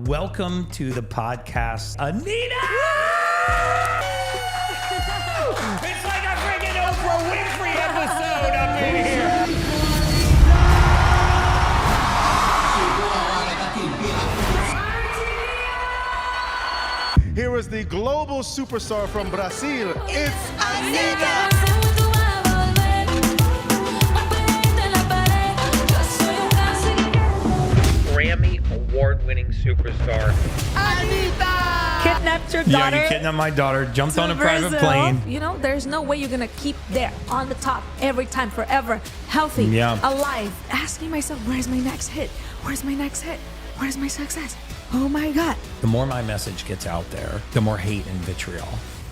Welcome to the podcast, Anitta! It's like a freaking Oprah Winfrey episode up in here. Here is the global superstar from Brazil. It's Anitta! Grammy award-winning superstar. Anitta! Kidnapped your daughter. Yeah, you kidnapped my daughter, jumped on a private Brazil. plane. You know, there's no way you're gonna keep there on the top every time, forever, healthy, Yeah. alive. Asking myself, where's my next hit? Where's my next hit? Where's my success? Oh my God. The more my message gets out there, the more hate and vitriol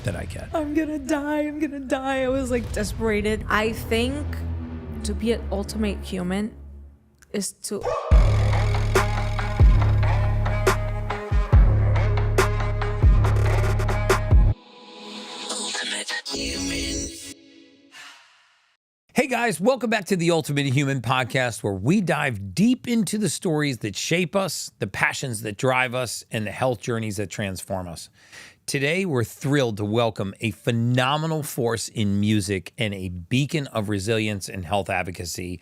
that I get. I'm gonna die. I was like desperated. I think to be an ultimate human is to... Hey guys, welcome back to the Ultimate Human Podcast, where we dive deep into the stories that shape us, the passions that drive us, and the health journeys that transform us. Today, we're thrilled to welcome a phenomenal force in music and a beacon of resilience and health advocacy,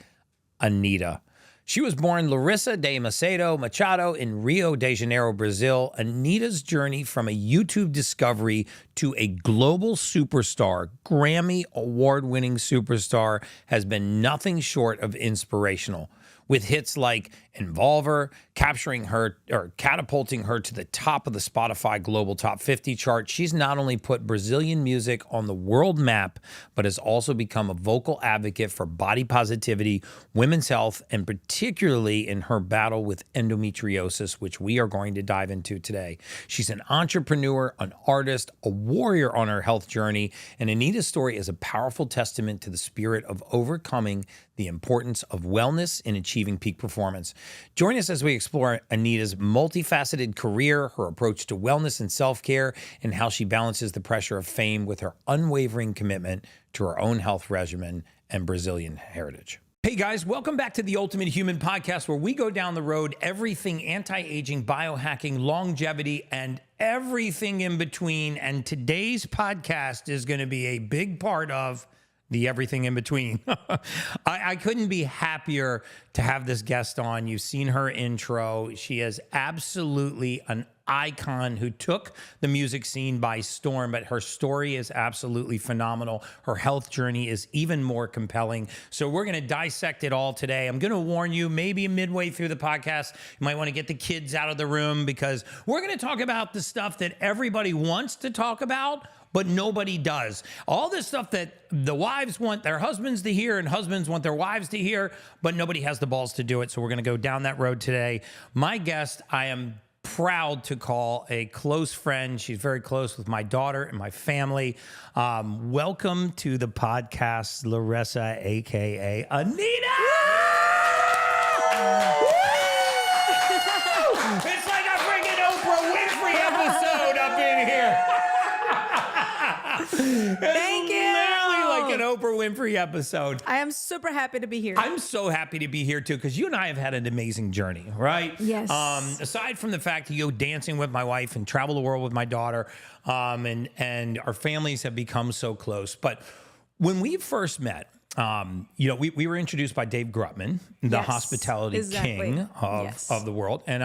Anitta. She was born Larissa de Macedo Machado in Rio de Janeiro, Brazil. Anitta's journey from a YouTube discovery to a global superstar, Grammy award-winning superstar, has been nothing short of inspirational. With hits like Involver, capturing her or catapulting her to the top of the Spotify Global Top 50 chart, she's not only put Brazilian music on the world map, but has also become a vocal advocate for body positivity, women's health, and particularly in her battle with endometriosis, which we are going to dive into today. She's an entrepreneur, an artist, a warrior on her health journey, and Anitta's story is a powerful testament to the spirit of overcoming the importance of wellness in achieving peak performance. Join us as we explore Anitta's multifaceted career, her approach to wellness and self-care, and how she balances the pressure of fame with her unwavering commitment to her own health regimen and Brazilian heritage. Hey guys, welcome back to the Ultimate Human Podcast, where we go down the road, everything anti-aging, biohacking, longevity, and everything in between. And today's podcast is going to be a big part of the everything in between. I couldn't be happier to have this guest on. You've seen her intro. She is absolutely an icon who took the music scene by storm, but her story is absolutely phenomenal. Her health journey is even more compelling. So we're going to dissect it all today. I'm going to warn you, maybe midway through the podcast, you might want to get the kids out of the room, because we're going to talk about the stuff that everybody wants to talk about, but nobody does. All this stuff that the wives want their husbands to hear and husbands want their wives to hear, but nobody has the balls to do it. So we're going to go down that road today. My guest, I am proud to call a close friend. She's very close with my daughter and my family. Welcome to the podcast, Larissa, a.k.a. Anitta! It's like a freaking Oprah Winfrey episode up in here. Thank you. Literally like an Oprah Winfrey episode. I am super happy to be here. I'm so happy to be here too, because you and I have had an amazing journey, right? Yes. Aside from the fact that you go dancing with my wife and travel the world with my daughter, and our families have become so close. But when we first met, we were introduced by Dave Grutman, the Yes, hospitality exactly. king of the world. And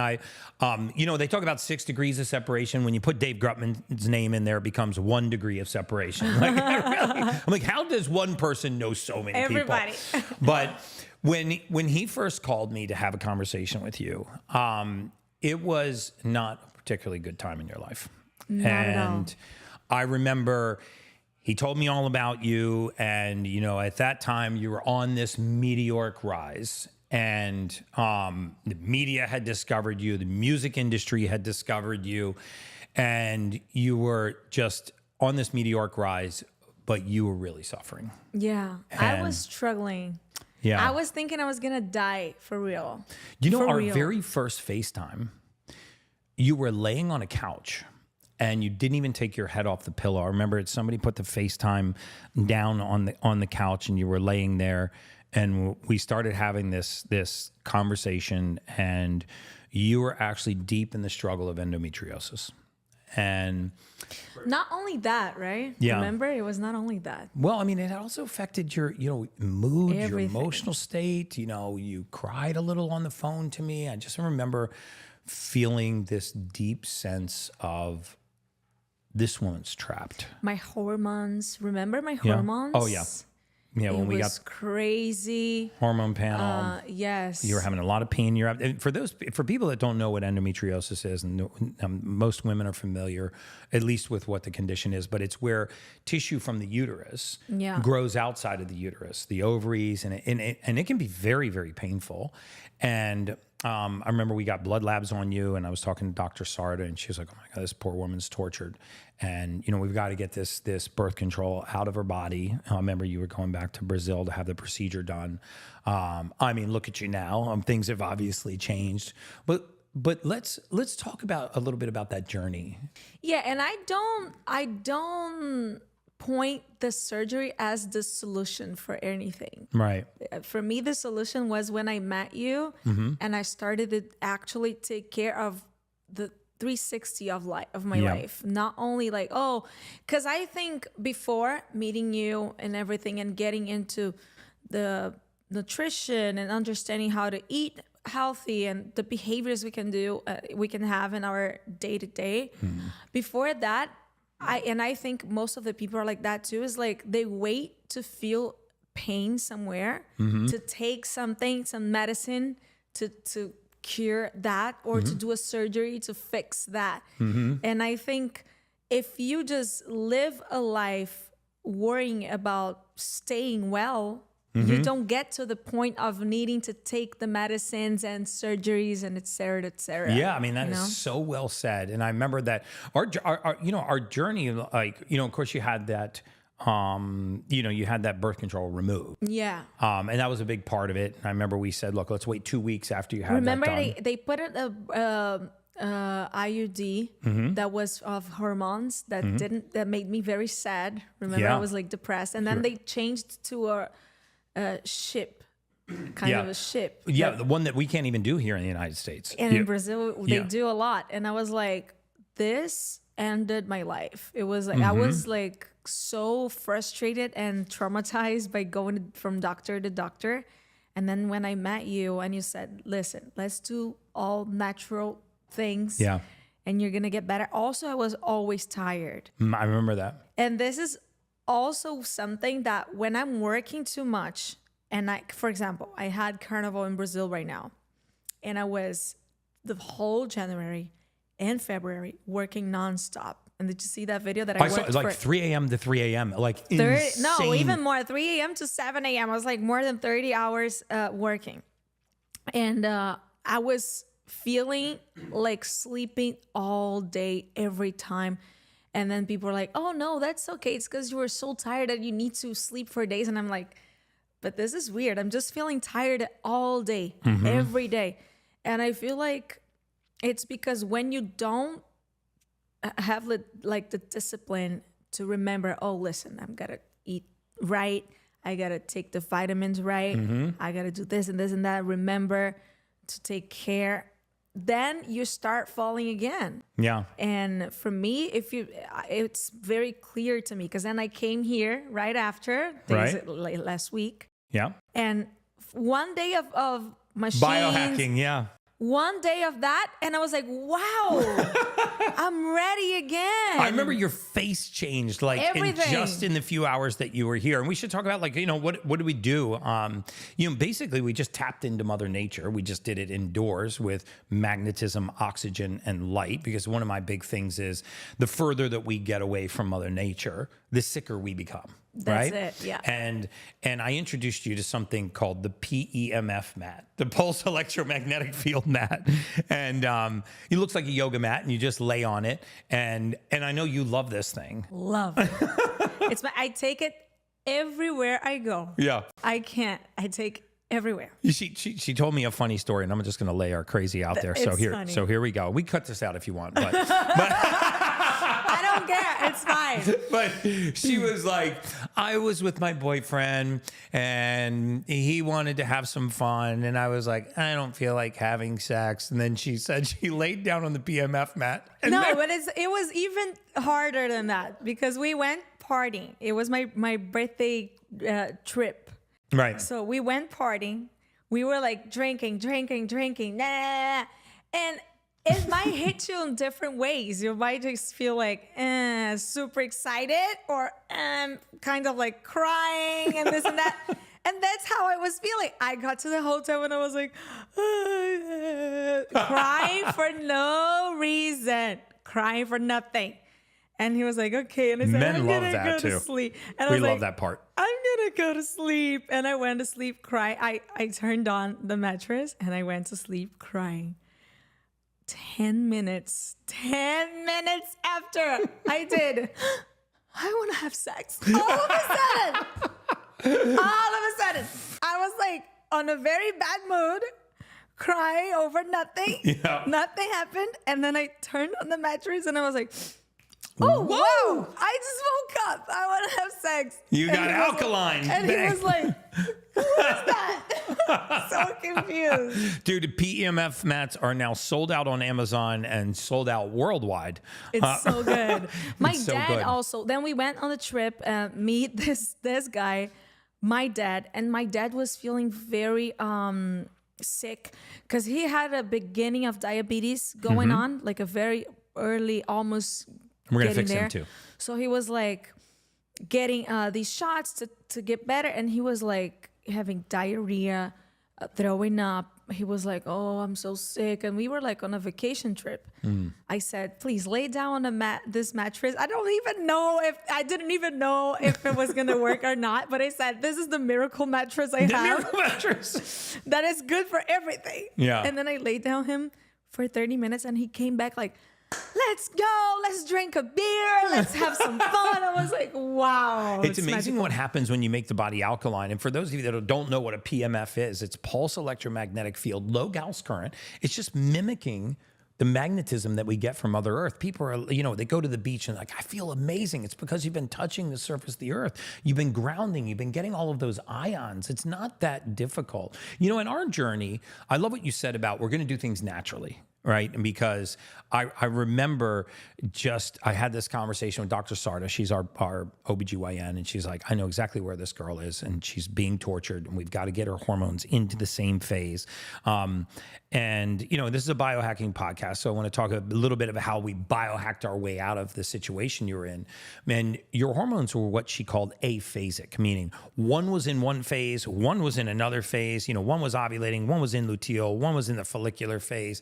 they talk about 6 degrees of separation. When you put Dave Grutman's name in there, it becomes 1 degree of separation. Like, I'm like, how does one person know so many Everybody. people? But when he first called me to have a conversation with you, it was not a particularly good time in your life. Not at all. And I remember he told me all about you, and at that time you were on this meteoric rise, and the media had discovered you, the music industry had discovered you, and you were just on this meteoric rise, but you were really suffering. Yeah, I was struggling. Yeah, I was thinking I was gonna die for real. Our very first FaceTime, you were laying on a couch. And you didn't even take your head off the pillow. I remember somebody put the FaceTime down on the couch, and you were laying there, and we started having this conversation, and you were actually deep in the struggle of endometriosis. And not only that, right? Yeah. Remember, it was not only that. well, I mean, it also affected your, mood, your Everything. emotional state. You cried a little on the phone to me. I just remember feeling this deep sense of this woman's trapped. My hormones. Remember my Yeah. hormones? Oh, yeah. Yeah, when It we was got crazy. hormone panel, Yes. you were having a lot of pain. For people that don't know what endometriosis is, and most women are familiar, at least with what the condition is, but it's where tissue from the uterus Yeah. grows outside of the uterus, the ovaries, and it can be very, very painful. And I remember we got blood labs on you, and I was talking to Dr. Sarda, and she was like, "Oh my God, this poor woman's tortured, and we've got to get this birth control out of her body." I remember you were going back to Brazil to have the procedure done. I mean, look at you now. Things have obviously changed, but let's talk about a little bit about that journey. Yeah, and I don't point the surgery as the solution for anything. Right. For me, the solution was when I met you and I started to actually take care of the 360 of my Yeah. life. Not only like, because I think before meeting you and everything and getting into the nutrition and understanding how to eat healthy and the behaviors we can have in our day to day. Before that, I think most of the people are like that too, is like they wait to feel pain somewhere to take some medicine to cure that, or to do a surgery to fix that. And I think if you just live a life worrying about staying well, you don't get to the point of needing to take the medicines and surgeries and et cetera, et cetera. Yeah, I mean, that is so well said. And I remember that our journey, like, of course you had that, you had that birth control removed. Yeah. And that was a big part of it. And I remember we said, look, let's wait 2 weeks after you had Remember that done. they put a IUD that was of hormones that made me very sad. Remember, Yeah. I was like depressed, and then they changed to a ship, kind of a ship. Yeah, the one that we can't even do here in the United States. And in Brazil, they Yeah. do a lot. And I was like, this ended my life. It was like, I was like so frustrated and traumatized by going from doctor to doctor. And then when I met you and you said, listen, let's do all natural things. Yeah. And you're going to get better. Also, I was always tired. I remember that. And this is also something that when I'm working too much, and for example, I had Carnival in Brazil right now, and I was the whole January and February working nonstop. And did you see that video that I I saw worked it was like 3 a.m. to 3 a.m. Like insane. No, even more, 3 a.m. to 7 a.m. I was like more than 30 hours working. And I was feeling like sleeping all day, every time. And then people were like, oh, no, that's okay. It's because you were so tired that you need to sleep for days. And I'm like, but this is weird. I'm just feeling tired all day, every day. And I feel like it's because when you don't have the discipline to remember, oh, listen, I'm going to eat right. I got to take the vitamins right. I got to do this and this and that. Remember to take care. Then you start falling again. Yeah. And for me, it's very clear to me, because then I came here right after last week. Yeah. And one day of machines. Biohacking. Yeah. One day of that, and I was like, wow, I'm ready again. I remember your face changed just in the few hours that you were here. And we should talk about what did we do? Basically we just tapped into Mother Nature. We just did it indoors with magnetism, oxygen, and light, because one of my big things is the further that we get away from Mother Nature, the sicker we become. That's right? it, yeah. And I introduced you to something called the PEMF mat, the Pulse Electromagnetic Field Mat. And it looks like a yoga mat, and you just lay on it. And I know you love this thing. Love it. I take it everywhere I go. Yeah. I take everywhere. She told me a funny story, and I'm just going to lay our crazy out there. So It's funny. here we go. We cut this out if you want, but I don't care. It's fine. But she was like, I was with my boyfriend and he wanted to have some fun. And I was like, I don't feel like having sex. And then she said she laid down on the PMF mat. And No, but it was even harder than that because we went partying. It was my birthday trip. Right. So we went partying. We were like drinking. Nah. And it might hit you in different ways. You might just feel like super excited or kind of like crying and this and that. And that's how I was feeling. I got to the hotel and I was like crying for no reason, crying for nothing. And he was like, okay. And I said, I'm going to go to sleep. And I was We love like, that part. I'm going to go to sleep. And I went to sleep crying. I turned on the mattress and I went to sleep crying. 10 minutes after I did, I want to have sex. All of a sudden, I was like on a very bad mood, crying over nothing. Yeah. Nothing happened. And then I turned on the mattress and I was like, oh, whoa, I just woke up. I want to have sex. You And got he was alkaline. like, and he was like, who is that? So confused. Dude, the PEMF mats are now sold out on Amazon and sold out worldwide. It's so good. My It's so dad good. also. Then we went on the trip, meet this guy, my dad, and my dad was feeling very sick because he had a beginning of diabetes going on, like a very early, almost. We're gonna getting fix there. him too. So he was like getting these shots to get better, and he was like having diarrhea, throwing up. He was like, oh, I'm so sick. And we were like on a vacation trip. I said, please lay down on this mattress. I didn't even know if it was going to work or not. But I said, this is the miracle mattress I The have. miracle mattress. That is good for everything. Yeah. And then I laid down him for 30 minutes and he came back like, let's go, let's drink a beer, let's have some fun. I was like, wow. It's amazing magical. what happens when you make the body alkaline. And for those of you that don't know what a PMF is, it's pulse electromagnetic field, low Gauss current. It's just mimicking the magnetism that we get from Mother Earth. People are, they go to the beach and like, I feel amazing. It's because you've been touching the surface of the earth. You've been grounding. You've been getting all of those ions. It's not that difficult. In our journey, I love what you said about we're going to do things naturally. Right. And because I remember I had this conversation with Dr. Sarda. She's our OBGYN. And she's like, I know exactly where this girl is. And she's being tortured. And we've got to get her hormones into the same phase. And this is a biohacking podcast. So I want to talk a little bit about how we biohacked our way out of the situation you're in. And your hormones were what she called aphasic, meaning one was in one phase, one was in another phase. One was ovulating, one was in luteal, one was in the follicular phase.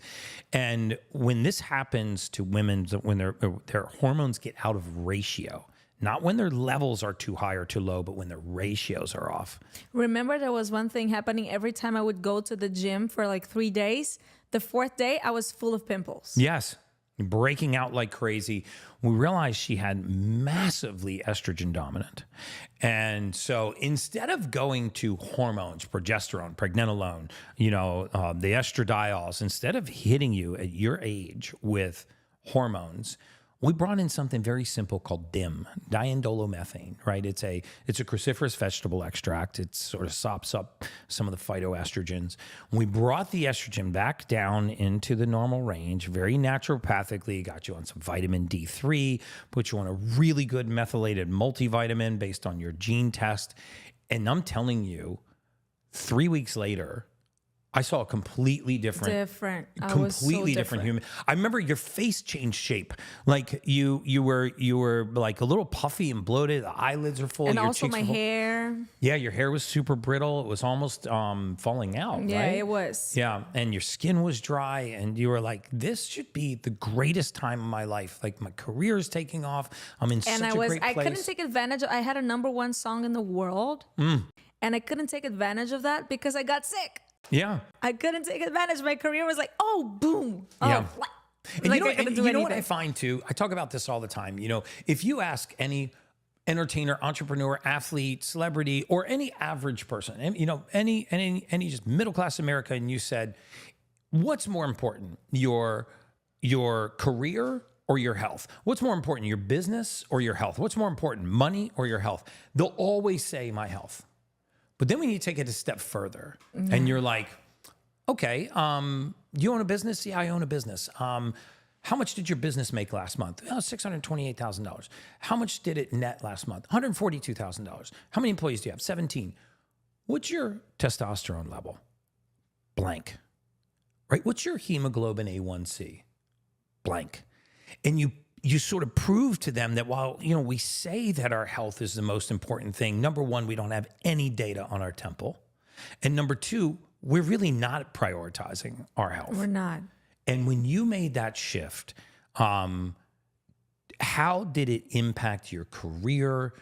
And when this happens to women, when their hormones get out of ratio, not when their levels are too high or too low, but when their ratios are off. Remember, there was one thing happening every time I would go to the gym for like 3 days. The 4th day, I was full of pimples. Yes. Breaking out like crazy. We realized she had massively estrogen dominant. And so instead of going to hormones, progesterone, pregnenolone, the estradiols, instead of hitting you at your age with hormones, we brought in something very simple called DIM, diindolomethane, right? It's a cruciferous vegetable extract. It sort of sops up some of the phytoestrogens. We brought the estrogen back down into the normal range, very naturopathically, got you on some vitamin D3, put you on a really good methylated multivitamin based on your gene test. And I'm telling you, 3 weeks later, I saw a completely different human. I remember your face changed shape. Like you were like a little puffy and bloated. The eyelids are full. And your also cheeks my were full. hair. Yeah, your hair was super brittle. It was almost falling out. Yeah, right? it was. Yeah, and your skin was dry, and you were like, "This should be the greatest time of my life. Like my career is taking off. I'm in such a great place." I couldn't take advantage. I had a #1 song in the world, and I couldn't take advantage of that because I got sick. Yeah. I couldn't take advantage. My career was like, oh, boom. Oh, Yeah. what? And Like, you I couldn't do know what I anything. find too? I talk about this all the time. If you ask any entertainer, entrepreneur, athlete, celebrity, or any average person, and any just middle class America, and you said, what's more important, your career or your health? What's more important, your business or your health? What's more important, money or your health? They'll always say my health. But then when you take it a step further and you're like, okay, you own a business? Yeah, I own a business. How much did your business make last month? Oh, $628,000. How much did it net last month? $142,000. How many employees do you have? 17. What's your testosterone level? Blank. Right? What's your hemoglobin A1C? Blank. And you sort of prove to them that while, we say that our health is the most important thing, number one, we don't have any data on our temple. And number two, we're really not prioritizing our health. We're not. And when you made that shift, how did it impact your career,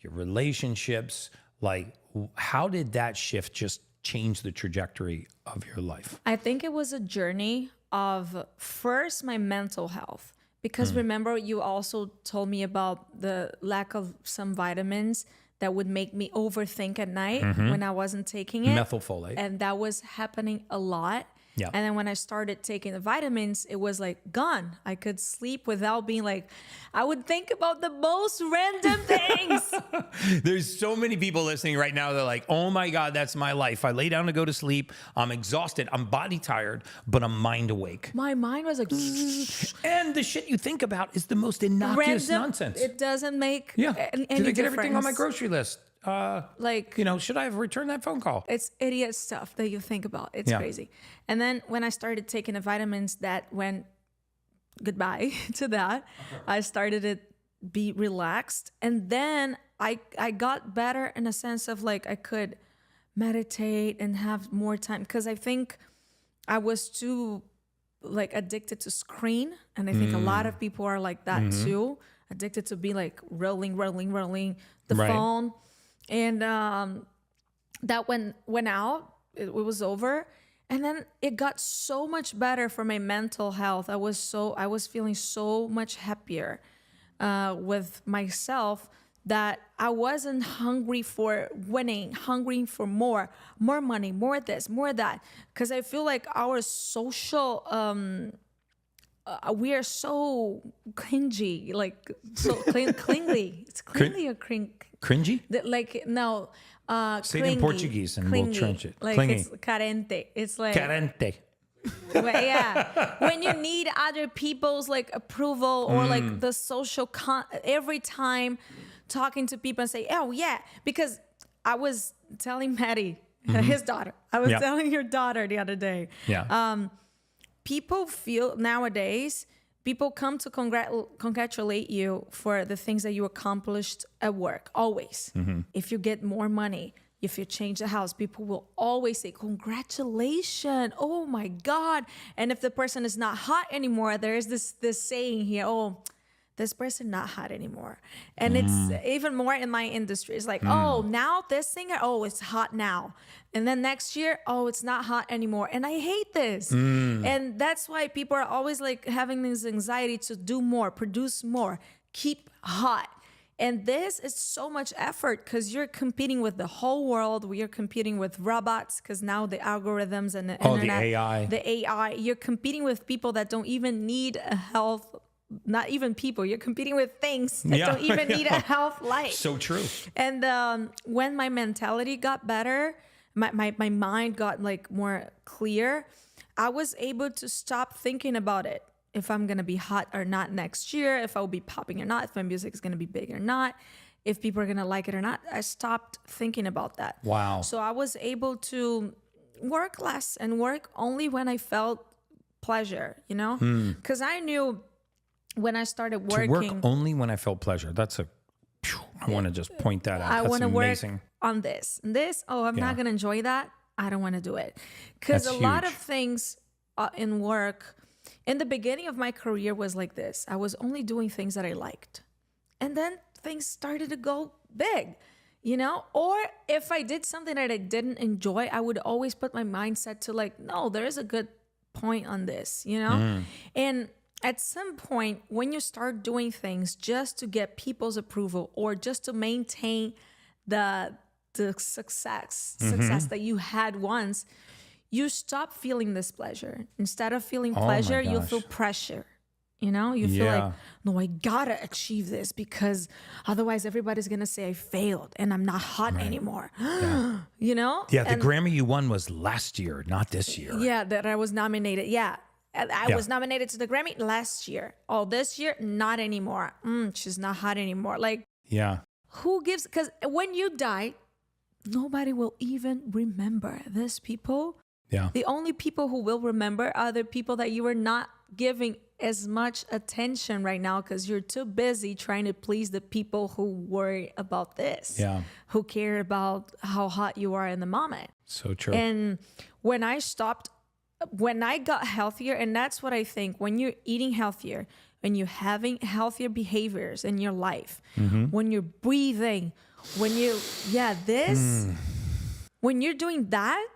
your relationships? Like, how did that shift just change the trajectory of your life? I think it was a journey of first my mental health. Because remember, you also told me about the lack of some vitamins that would make me overthink at night when I wasn't taking it. Methylfolate. And that was happening a lot. Yeah. And then when I started taking the vitamins, it was like gone. I could sleep without being like, I would think about the most random things. There's so many people listening right now. They're like, oh my God, that's my life. I lay down to go to sleep. I'm exhausted. I'm body tired, but I'm mind awake. My mind was like, And the shit you think about is the most innocuous random. nonsense. It doesn't make Yeah. any Did I get difference. everything on my grocery list? Like, Should I have returned that phone call? it's idiot stuff that you think about. It's Yeah. crazy. And then when I started taking the vitamins, that went goodbye to that. I started to be relaxed. And then I got better in a sense of like I could meditate and have more time. Because I think I was too like addicted to screen. And I think a lot of people are like that too. Addicted to be like rolling the Right. phone. And that went out, it was over. And then it got so much better for my mental health. I was feeling so much happier with myself that I wasn't hungry for winning, hungry for more money, more this, more that. Because I feel like our social, we are so cringy, like so clingy. It's clingy or cringy? Cringy? No. Say it in Portuguese and we'll trench it. Like Clingy. it's carente. It's like Carente. But yeah, when you need other people's like approval or like the social every time talking to people and say, oh yeah, because I was telling Maddie, his daughter, I was telling your daughter the other day. Yeah. People feel nowadays, people come to congratulate you for the things that you accomplished at work, always. If you get more money, if you change the house, people will always say, congratulations, oh my God. And if the person is not hot anymore, there is this saying here, oh, this person not hot anymore. And it's even more in my industry. It's like, oh, now this singer, oh, it's hot now. And then next year, oh, it's not hot anymore. And I hate this. And that's why people are always like having this anxiety to do more, produce more, keep hot. And this is so much effort because you're competing with the whole world. We are competing with robots because now the algorithms and the internet. The AI. You're competing with people that don't even need a health, not even people. You're competing with things that don't even need a health life. So true. And when my mentality got better, my mind got like more clear, I was able to stop thinking about it. If I'm going to be hot or not next year, if I will be popping or not, if my music is going to be big or not, if people are going to like it or not. I stopped thinking about that. Wow. So I was able to work less and work only when I felt pleasure, Because I knew when I started working. To work only when I felt pleasure. That's I want to just point that out. I want to work amazing. On this. And this, I'm not going to enjoy that. I don't want to do it. Because a lot of things in work, in the beginning of my career was like this. I was only doing things that I liked. And then things started to go big, Or if I did something that I didn't enjoy, I would always put my mindset to like, no, there is a good point on this, And at some point, when you start doing things just to get people's approval or just to maintain the success that you had once, you stop feeling this pleasure. Instead of feeling pleasure, you feel pressure. You know, you feel Yeah. like, no, I gotta achieve this because otherwise everybody's gonna say I failed and I'm not hot anymore. You know? Yeah, the And Grammy you won was last year, not this year. yeah, that I was nominated. Yeah. I Yeah. was nominated to the Grammy last year. Oh, this year, not anymore. She's not hot anymore. Like, Yeah. who gives? Because when you die, nobody will even remember this, people. Yeah. The only people who will remember are the people that you are not giving as much attention right now because you're too busy trying to please the people who worry about this. Yeah. Who care about how hot you are in the moment. So true. And when I got healthier, and that's what I think, when you're eating healthier, when you're having healthier behaviors in your life, when you're breathing, when you're doing that,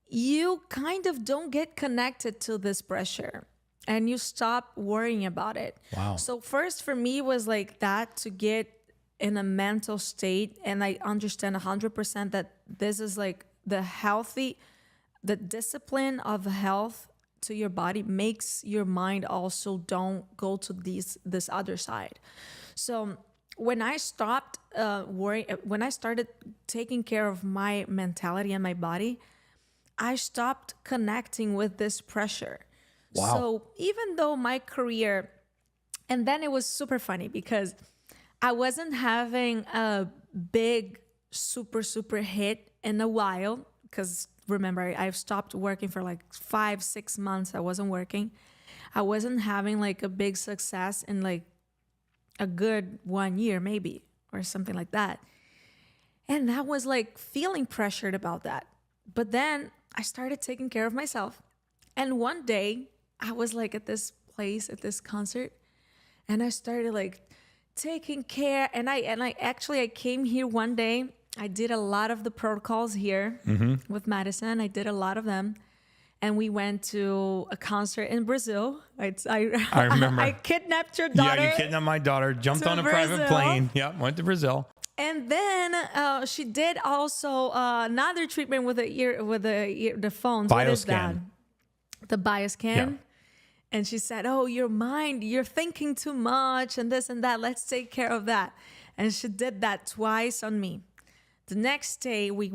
you kind of don't get connected to this pressure and you stop worrying about it. Wow. So first for me was like that, to get in a mental state. And I understand 100% that this is like the discipline of health to your body makes your mind also don't go to this other side. So when I stopped worrying, when I started taking care of my mentality and my body, I stopped connecting with this pressure. Wow. So even though my career, and then it was super funny because I wasn't having a big, super hit in a while. Because remember, I've stopped working for like 5-6 months. I wasn't working. I wasn't having like a big success in like a good 1 year maybe, or something like that. And that was like feeling pressured about that. But then I started taking care of myself. And one day I was like at this place, at this concert, and I started like taking care. And I came here one day. I did a lot of the protocols here with Madison. I did a lot of them. And we went to a concert in Brazil. I remember. I kidnapped your daughter. Yeah, you kidnapped my daughter, jumped to on a private Brazil. plane. Yeah, went to Brazil. And then she did also another treatment with the phones. What is that? Bioscan. The bioscan. Yeah. And she said, "Oh, your mind, you're thinking too much and this and that. Let's take care of that." And she did that twice on me. The next day we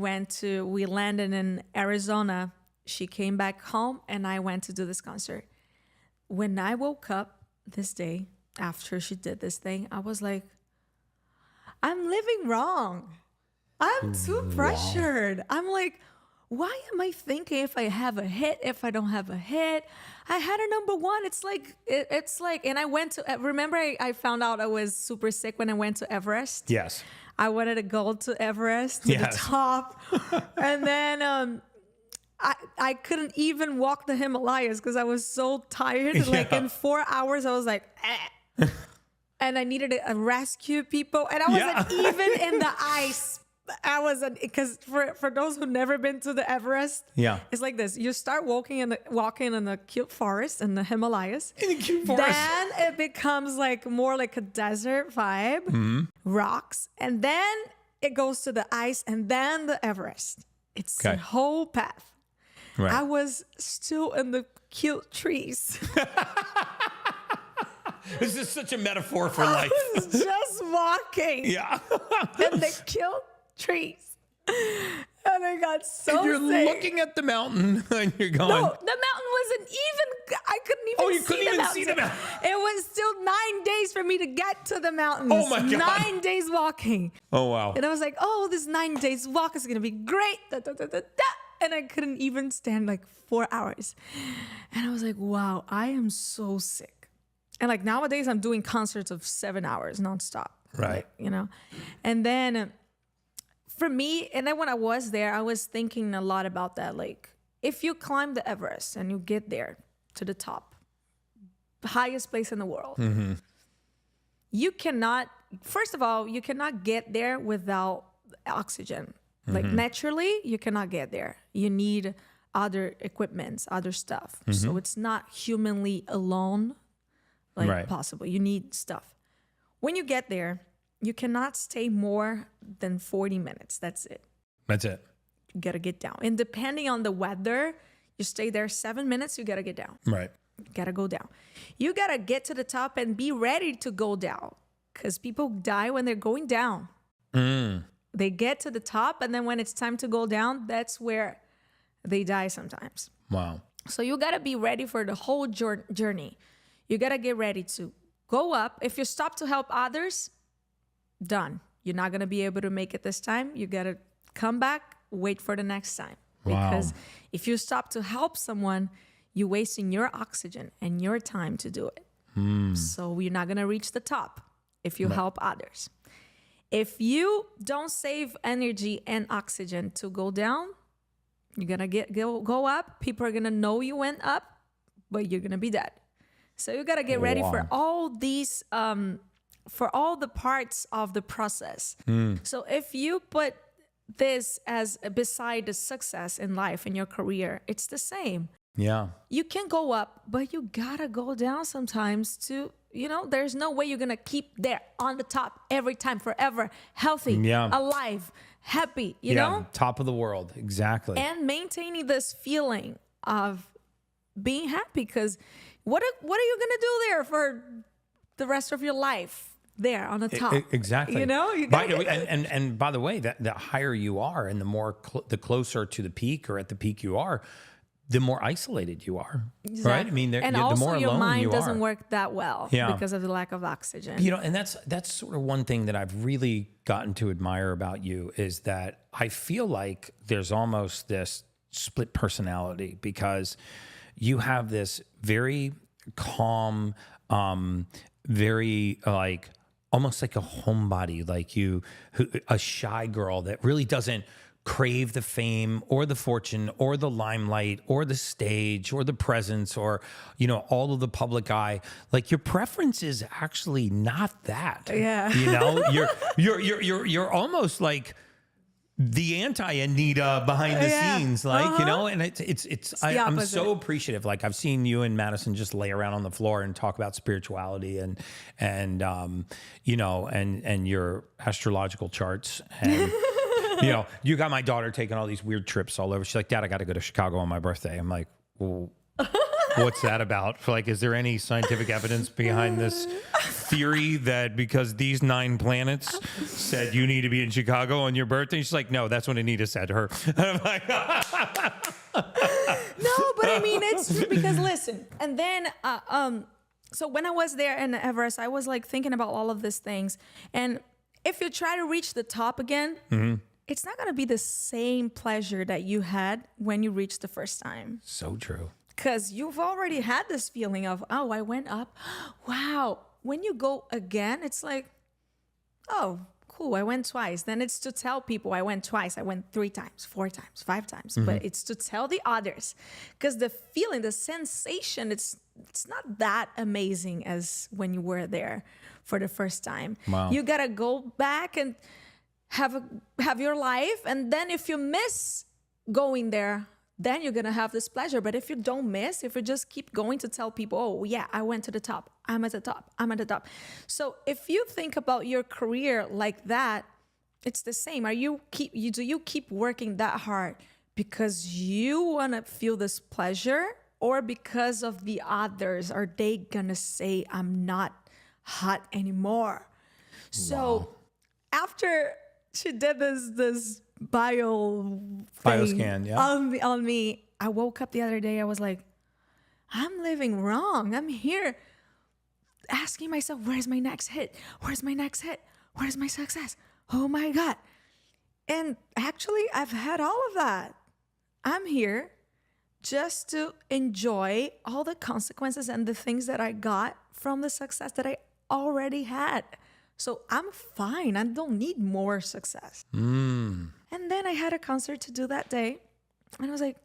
landed in Arizona. She came back home and I went to do this concert. When I woke up this day after she did this thing, I was like, I'm living wrong. I'm too pressured. I'm like, why am I thinking if I have a hit, if I don't have a hit? I had a number one. It's like, and I went to, remember I found out I was super sick when I went to Everest? Yes. I wanted to go to Everest, to the top. And then I couldn't even walk the Himalayas because I was so tired. Like in 4 hours, I was like, and I needed to rescue people. And I wasn't even in the ice. I wasn't, because for those who've never been to the Everest, it's like this. You start walking in the cute forest in the Himalayas. In the cute forest. Then it becomes like more like a desert vibe, rocks. And then it goes to the ice and then the Everest. It's a whole path. Right. I was still in the cute trees. This is such a metaphor for life. I was just walking Yeah. in the cute trees. And I got so And you're sick. looking at the mountain and you're going. No, the mountain wasn't even, I couldn't even you couldn't even see the mountain. It was still 9 days for me to get to the mountains. Oh my God. 9 days walking. Oh, wow. And I was like, oh, this 9 days walk is going to be great. Da, da, da, da, da. And I couldn't even stand like 4 hours. And I was like, wow, I am so sick. And like nowadays I'm doing concerts of 7 hours nonstop. Right. Like, you know? And then for me, and then when I was there, I was thinking a lot about that. Like if you climb the Everest and you get there to the top, the highest place in the world, you cannot, first of all, you cannot get there without oxygen. Like naturally, you cannot get there. You need other equipments, other stuff. So it's not humanly alone, like possible. You need stuff. When you get there, you cannot stay more than 40 minutes. That's it. That's it. You gotta get down. And depending on the weather, you stay there 7 minutes, you gotta get down. Right. You gotta go down. You gotta get to the top and be ready to go down, because people die when they're going down. They get to the top, and then when it's time to go down, that's where they die sometimes. Wow. So you got to be ready for the whole journey. You got to get ready to go up. If you stop to help others, done. You're not going to be able to make it this time. You got to come back, wait for the next time. Wow. Because if you stop to help someone, you're wasting your oxygen and your time to do it. So you're not going to reach the top if you help others. If you don't save energy and oxygen to go down, you're going to go up. People are going to know you went up, but you're going to be dead. So you got to get ready for all these, for all the parts of the process. So if you put this as beside the success in life, in your career, it's the same. Yeah. You can go up, but you got to go down sometimes to, there's no way you're going to keep there on the top every time, forever, healthy, alive, happy, you know? Top of the world. Exactly. And maintaining this feeling of being happy, because what are you going to do there for the rest of your life? There on the top. Exactly. You and by the way, the higher you are and the more the closer to the peak or at the peak you are, the more isolated you are. Exactly. Right? I mean, and the also more your alone mind you doesn't are. work that well because of the lack of oxygen. And that's sort of one thing that I've really gotten to admire about you, is that I feel like there's almost this split personality, because you have this very calm, very like almost like a homebody, like a shy girl that really doesn't crave the fame or the fortune or the limelight or the stage or the presence or, all of the public eye. Like, your preference is actually not that. Yeah. You're almost like the anti-Anita behind the scenes, like, and I'm so appreciative. Like, I've seen you and Madison just lay around on the floor and talk about spirituality and your astrological charts. And, you got my daughter taking all these weird trips all over. She's like, Dad, I got to go to Chicago on my birthday. I'm like, well, what's that about? Like, is there any scientific evidence behind this theory that because these 9 planets said you need to be in Chicago on your birthday? She's like, no, that's what Anita said to her. And I'm like, no, but I mean, it's true, because listen, and then, so when I was there in Everest, I was like thinking about all of these things. And if you try to reach the top again, it's not going to be the same pleasure that you had when you reached the first time. So true. Because you've already had this feeling of, oh, I went up. Wow. When you go again, it's like, oh, cool, I went twice. Then it's to tell people I went twice. I went 3 times, 4 times, 5 times. But it's to tell the others. Because the feeling, the sensation, it's not that amazing as when you were there for the first time. Wow. You got to go back and have your life. And then if you miss going there, then you're going to have this pleasure. But if you don't miss, if you just keep going to tell people, oh, yeah, I went to the top. I'm at the top. I'm at the top. So if you think about your career like that, it's the same. Do you keep working that hard because you want to feel this pleasure, or because of the others? Are they going to say, I'm not hot anymore? Wow. So after she did this bioscan on me, I woke up the other day. I was like, I'm living wrong. I'm here asking myself, where's my next hit? Where's my next hit? Where's my success? Oh my God. And actually, I've had all of that. I'm here just to enjoy all the consequences and the things that I got from the success that I already had. So I'm fine. I don't need more success. And then I had a concert to do that day. And I was like,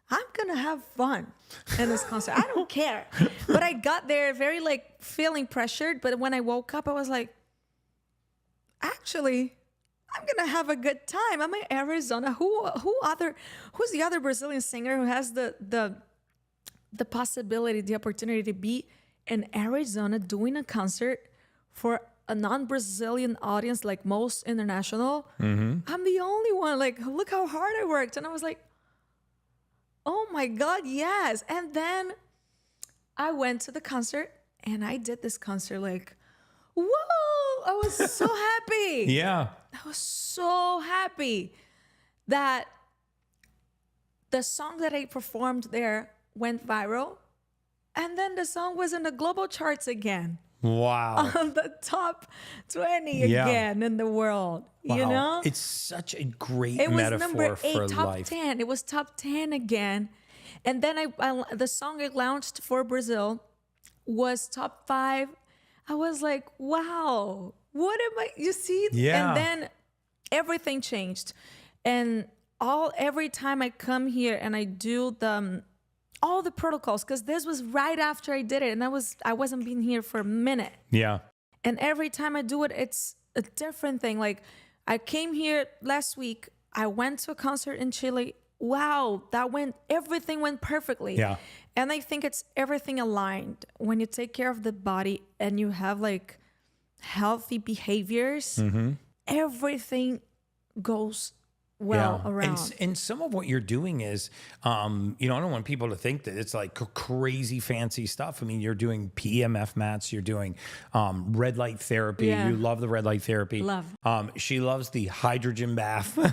I'm going to have fun in this concert. I don't care. But I got there very feeling pressured. But when I woke up, I was like, actually, I'm going to have a good time. I'm in Arizona. Who's the other Brazilian singer who has the possibility, the opportunity to be in Arizona doing a concert for a non-Brazilian audience, like most international? I'm the only one. Like, look how hard I worked. And I was like, oh my God, yes. And then I went to the concert and I did this concert like, whoa, I was so happy. Yeah. I was so happy that the song that I performed there went viral. And then the song was in the global charts again. Wow. On the top 20 again in the world. Wow. You know? It's such a great It was metaphor number 8, for top life. 10. It was top 10 again. And then the song I launched for Brazil was top 5. I was like, wow, what am I? You see? Yeah. And then everything changed. And every time I come here and I do all the protocols, because this was right after I did it, and I wasn't being here for a minute. Yeah. And every time I do it, it's a different thing. Like I came here last week, I went to a concert in Chile. Wow, everything went perfectly. Yeah. And I think it's everything aligned. When you take care of the body and you have like healthy behaviors, everything goes well around. And some of what you're doing is, I don't want people to think that it's like crazy fancy stuff. I mean, you're doing PEMF mats, you're doing red light therapy. Yeah. You love the red light therapy. Love. She loves the hydrogen bath. Amazing.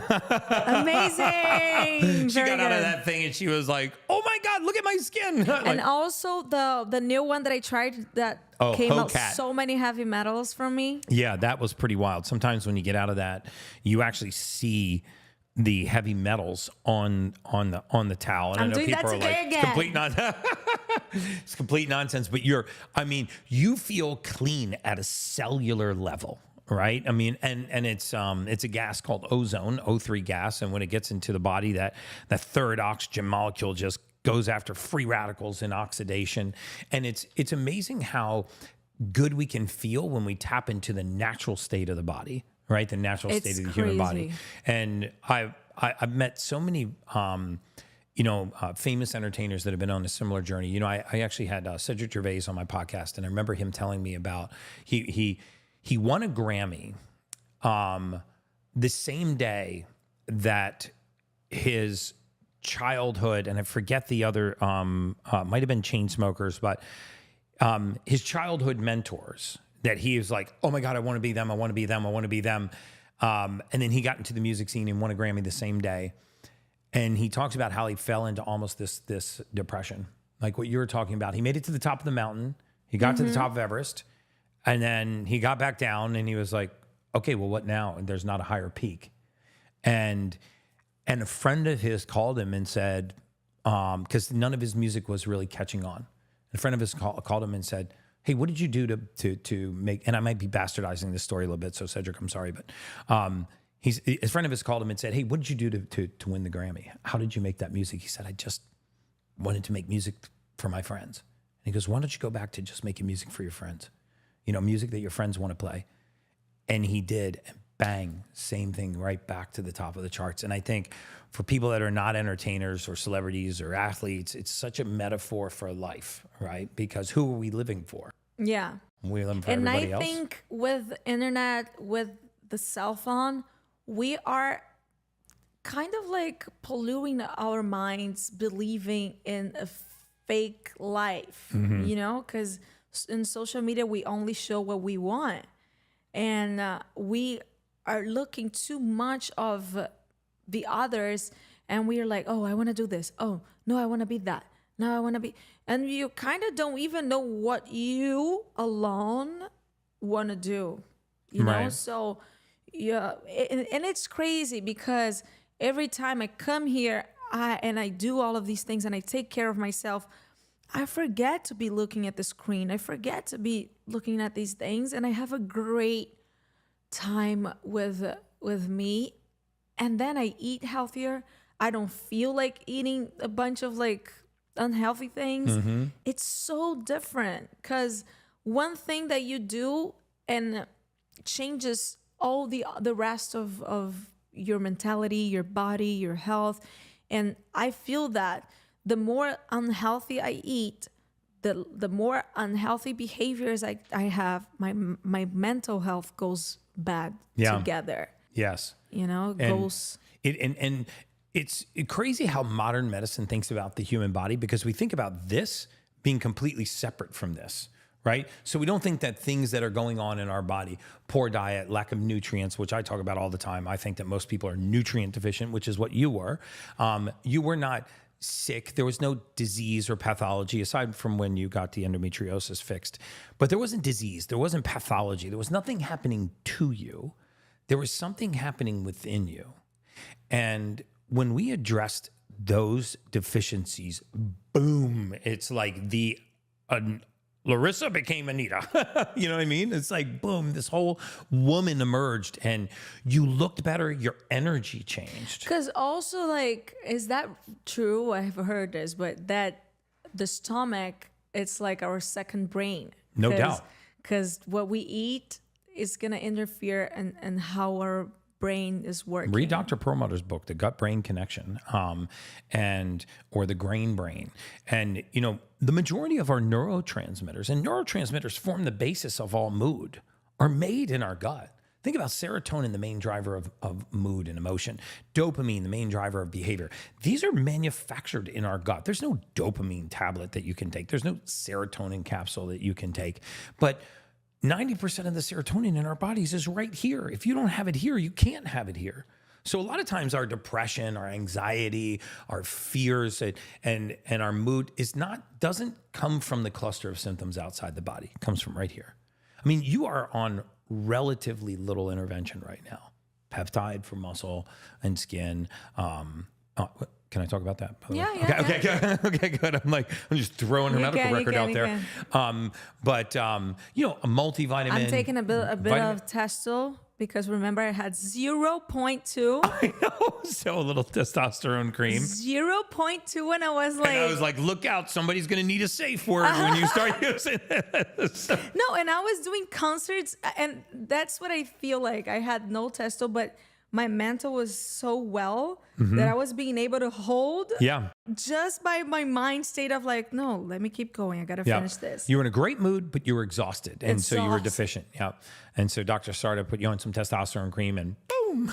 She got out of that thing and she was like, oh my God, look at my skin. And also the new one that I tried that came out Hocat. so many heavy metals from me. Yeah, that was pretty wild. Sometimes when you get out of that, you actually see the heavy metals on the towel. And I'm I know doing people that are today like, again. it's complete nonsense. But you feel clean at a cellular level, right? I mean, and it's a gas called ozone, O3 gas, and when it gets into the body, that third oxygen molecule just goes after free radicals and oxidation. And it's amazing how good we can feel when we tap into the natural state of the body. Right, the natural state of the human body, and I've met so many, famous entertainers that have been on a similar journey. I actually had Cedric Gervais on my podcast, and I remember him telling me about he won a Grammy the same day that his childhood, and I forget the other, might have been Chainsmokers, but his childhood mentors. That he was like, oh my God, I want to be them. I want to be them. I want to be them. And then he got into the music scene and won a Grammy the same day. And he talks about how he fell into almost this depression, like what you were talking about. He made it to the top of the mountain. He got to the top of Everest, and then he got back down and he was like, okay, well, what now? And there's not a higher peak. And a friend of his called him and said, because none of his music was really catching on. A friend of his called him and said, hey, what did you do to make, and I might be bastardizing this story a little bit, so Cedric, I'm sorry, but his friend of his called him and said, hey, what did you do to win the Grammy? How did you make that music? He said, I just wanted to make music for my friends. And he goes, why don't you go back to just making music for your friends? Music that your friends want to play. And he did, and bang, same thing, right back to the top of the charts. And I think for people that are not entertainers or celebrities or athletes, it's such a metaphor for life, right? Because who are we living for? Yeah. We're living for And everybody else. I think with internet, with the cell phone, we are kind of like polluting our minds, believing in a fake life, because in social media, we only show what we want. And we are looking too much of the others, and we're like, oh, I want to do this. Oh, no, I want to be that. No, I want to be. And you kind of don't even know what you alone want to do, you know? Right. So, yeah, and it's crazy because every time I come here and I do all of these things and I take care of myself, I forget to be looking at the screen. I forget to be looking at these things, and I have a great time with me. And then I eat healthier. I don't feel like eating a bunch of like unhealthy things. It's so different because one thing that you do and changes all the rest of your mentality, your body, your health. And I feel that the more unhealthy I eat, the more unhealthy behaviors I have, my mental health goes bad together. Yes. Goes. And it's crazy how modern medicine thinks about the human body, because we think about this being completely separate from this, right? So we don't think that things that are going on in our body, poor diet, lack of nutrients, which I talk about all the time. I think that most people are nutrient deficient, which is what you were. You were not sick. There was no disease or pathology aside from when you got the endometriosis fixed. But there wasn't disease. There wasn't pathology. There was nothing happening to you. There was something happening within you. And when we addressed those deficiencies, boom, it's like the Larissa became Anitta. You know what I mean? It's like, boom, this whole woman emerged and you looked better. Your energy changed. Because also, like, is that true? I've heard this, but that the stomach, it's like our second brain. No doubt. Because what we eat is going to interfere in how our brain is working. Read Dr. Perlmutter's book, The Gut-Brain Connection, or the Grain Brain. And, you know, the majority of our neurotransmitters, and neurotransmitters form the basis of all mood, are made in our gut. Think about serotonin, the main driver of mood and emotion. Dopamine, the main driver of behavior. These are manufactured in our gut. There's no dopamine tablet that you can take. There's no serotonin capsule that you can take. But 90% of the serotonin in our bodies is right here. If you don't have it here, you can't have it here. So a lot of times our depression, our anxiety, our fears, and our mood doesn't come from the cluster of symptoms outside the body. It comes from right here. I mean, you are on relatively little intervention right now. Peptide for muscle and skin. Can I talk about that? Yeah. Okay, good. I'm just throwing her medical record out there. But you know, a multivitamin. I'm taking a bit of Testo because remember I had 0.2. I know, so a little testosterone cream. 0.2, and I was like, look out, somebody's gonna need a safe word when you start using this. No, and I was doing concerts, and that's what I feel like. I had no Testo, but my mental was so well that I was being able to hold just by my mind state of like, no, let me keep going. I got to finish this. You were in a great mood, but you were exhausted. And so you were deficient. Yeah. And so Dr. Sarda put you on some testosterone cream and boom,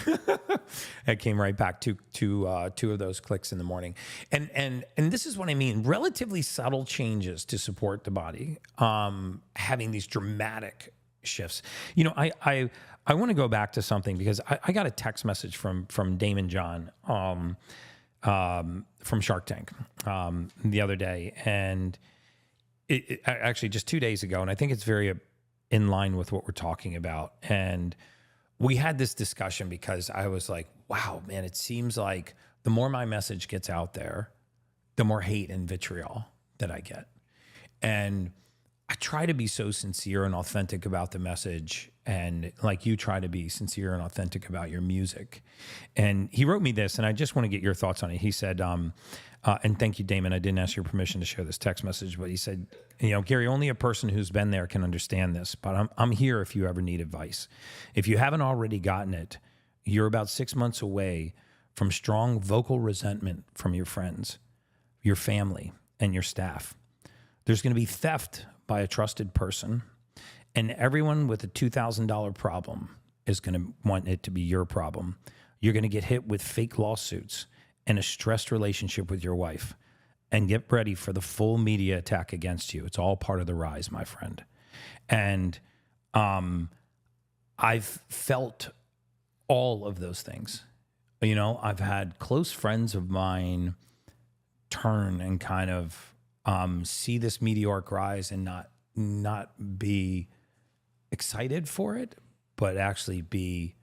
it came right back to two of those clicks in the morning. And this is what I mean. Relatively subtle changes to support the body, having these dramatic shifts. You know, I want to go back to something because I got a text message from Damon John from Shark Tank the other day, and it actually just 2 days ago, and I think it's very in line with what we're talking about. And we had this discussion because I was like, wow, man, it seems like the more my message gets out there, the more hate and vitriol that I get. And I try to be so sincere and authentic about the message, and like you try to be sincere and authentic about your music. And he wrote me this, and I just want to get your thoughts on it. He said, and thank you, Damon. I didn't ask your permission to share this text message, but he said, you know, Gary, only a person who's been there can understand this, but I'm here if you ever need advice. If you haven't already gotten it, you're about 6 months away from strong vocal resentment from your friends, your family, and your staff. There's going to be theft by a trusted person, and everyone with a $2,000 problem is going to want it to be your problem. You're going to get hit with fake lawsuits and a stressed relationship with your wife, and get ready for the full media attack against you. It's all part of the rise, my friend. And I've felt all of those things. You know, I've had close friends of mine turn and kind of see this meteoric rise and not be excited for it, but actually be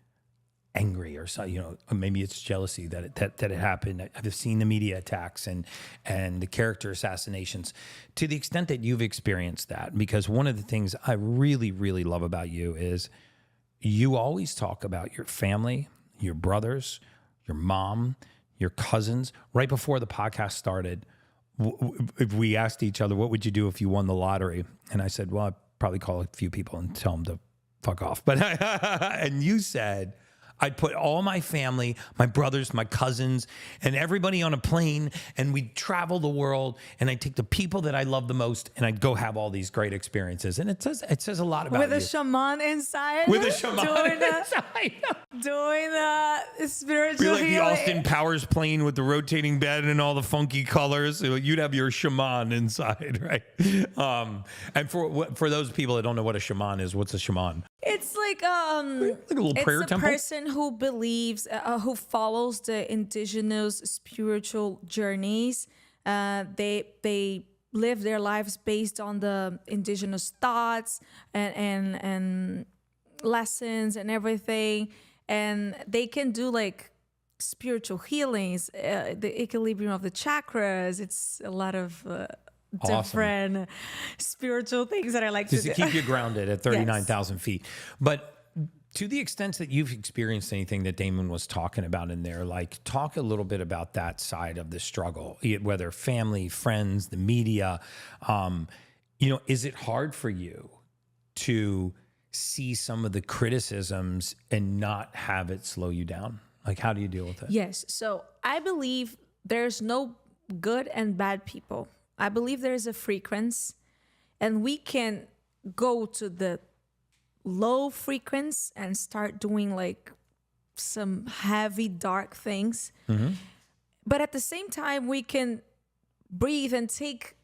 angry, or so, you know, maybe it's jealousy that it happened. I've seen the media attacks and the character assassinations to the extent that you've experienced that. Because one of the things I really, really love about you is you always talk about your family, your brothers, your mom, your cousins. Right before the podcast started, if we asked each other, what would you do if you won the lottery? And I said, well, I'd probably call a few people and tell them to fuck off. But and you said, I'd put all my family, my brothers, my cousins, and everybody on a plane, and we'd travel the world, and I'd take the people that I love the most, and I'd go have all these great experiences. And it says a lot about with you. a shaman inside. With a shaman inside. Doing the spiritual Be like the healing. Austin Powers plane with the rotating bed and all the funky colors. You'd have your shaman inside, right? And for those people that don't know what a shaman is, what's a shaman? It's like a little prayer it's a temple? person who believes, who follows the indigenous spiritual journeys. They live their lives based on the indigenous thoughts and lessons and everything, and they can do like spiritual healings, the equilibrium of the chakras. It's a lot of different spiritual things that I like to Just do. to keep you grounded at 39,000 feet. But to the extent that you've experienced anything that Damon was talking about in there, like talk a little bit about that side of the struggle, whether family, friends, the media. Is it hard for you to see some of the criticisms and not have it slow you down? Like, how do you deal with it? Yes. So I believe there's no good and bad people. I believe there's a frequency, and we can go to the low frequency and start doing like some heavy, dark things. Mm-hmm. But at the same time, we can breathe and take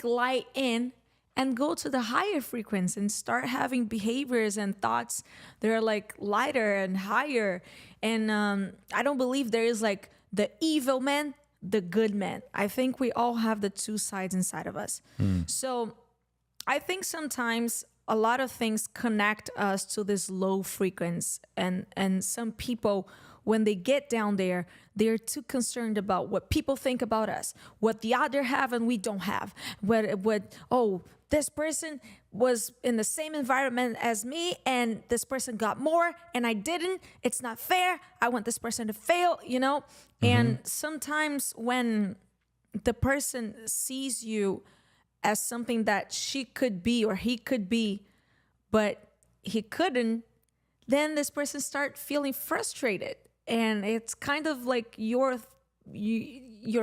light in and go to the higher frequency and start having behaviors and thoughts that are like lighter and higher. And I don't believe there is like the evil man, the good man. I think we all have the two sides inside of us. So I think sometimes a lot of things connect us to this low frequency, and some people, when they get down there, they're too concerned about what people think about us, what the other have and we don't have. This person was in the same environment as me and this person got more and I didn't. It's not fair. I want this person to fail, Mm-hmm. And sometimes when the person sees you as something that she could be or he could be, but he couldn't, then this person start feeling frustrated. And it's kind of like your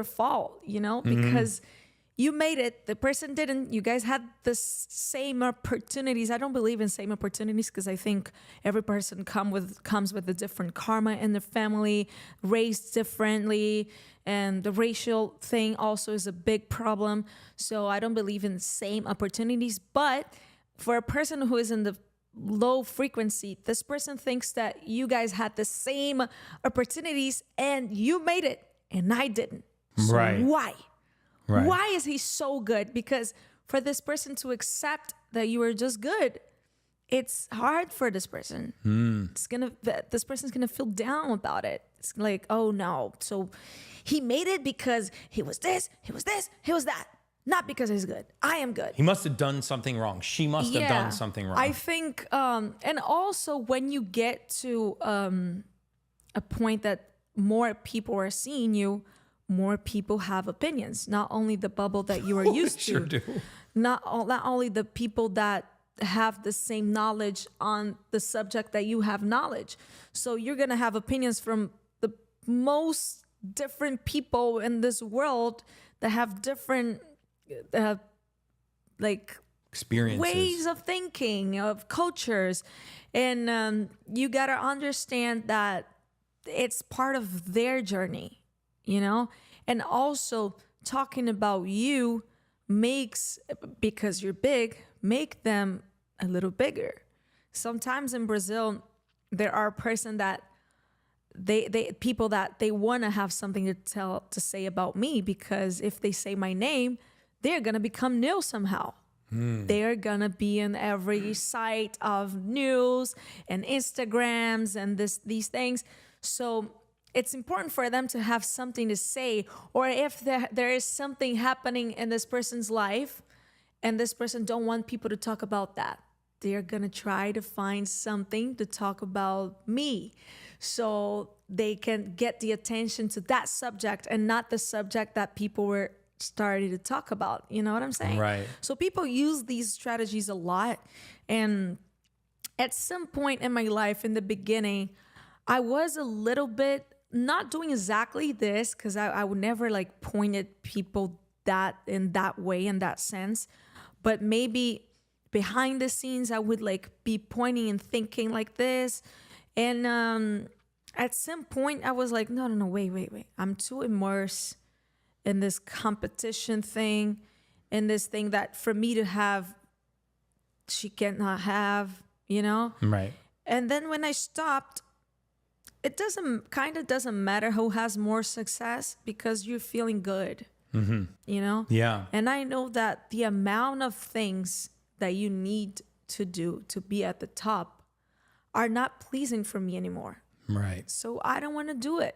fault, because you made it, the person didn't. You guys had the same opportunities. I don't believe in same opportunities because I think every person comes with a different karma in their family, raised differently, and the racial thing also is a big problem. So I don't believe in the same opportunities. But for a person who is in the low frequency, this person thinks that you guys had the same opportunities and you made it and I didn't. So Right. Why? Right. Why is he so good? Because for this person to accept that you were just good, it's hard for this person. This person's gonna feel down about it. It's like, oh no, so he made it because he was this, he was that. Not because he's good. I am good. He must have done something wrong. She must have done something wrong. I think, and also when you get to a point that more people are seeing you, more people have opinions. Not only the bubble that you are used to. Sure do. Not only the people that have the same knowledge on the subject that you have knowledge. So you're going to have opinions from the most different people in this world that have different experiences, ways of thinking, of cultures. And you got to understand that it's part of their journey, and also talking about you makes, because you're big, make them a little bigger. Sometimes in Brazil, there are person that people that they want to have something to say about me, because if they say my name, they're going to become new somehow. They're going to be in every site of news and Instagrams and these things. So it's important for them to have something to say, or if there is something happening in this person's life and this person don't want people to talk about that, they're going to try to find something to talk about me so they can get the attention to that subject and not the subject that people were starting to talk about. You know what I'm saying? Right. So people use these strategies a lot. And at some point in my life, in the beginning, I was a little bit not doing exactly this, because I would never like point at people that in that way, in that sense. But maybe behind the scenes, I would like be pointing and thinking like this. And at some point I was like, no, wait. I'm too immersed in this competition thing, in this thing that for me to have, she cannot have, you know? Right. And then when I stopped, it doesn't matter who has more success, because you're feeling good, you know? Yeah. And I know that the amount of things that you need to do to be at the top are not pleasing for me anymore. Right. So I don't want to do it.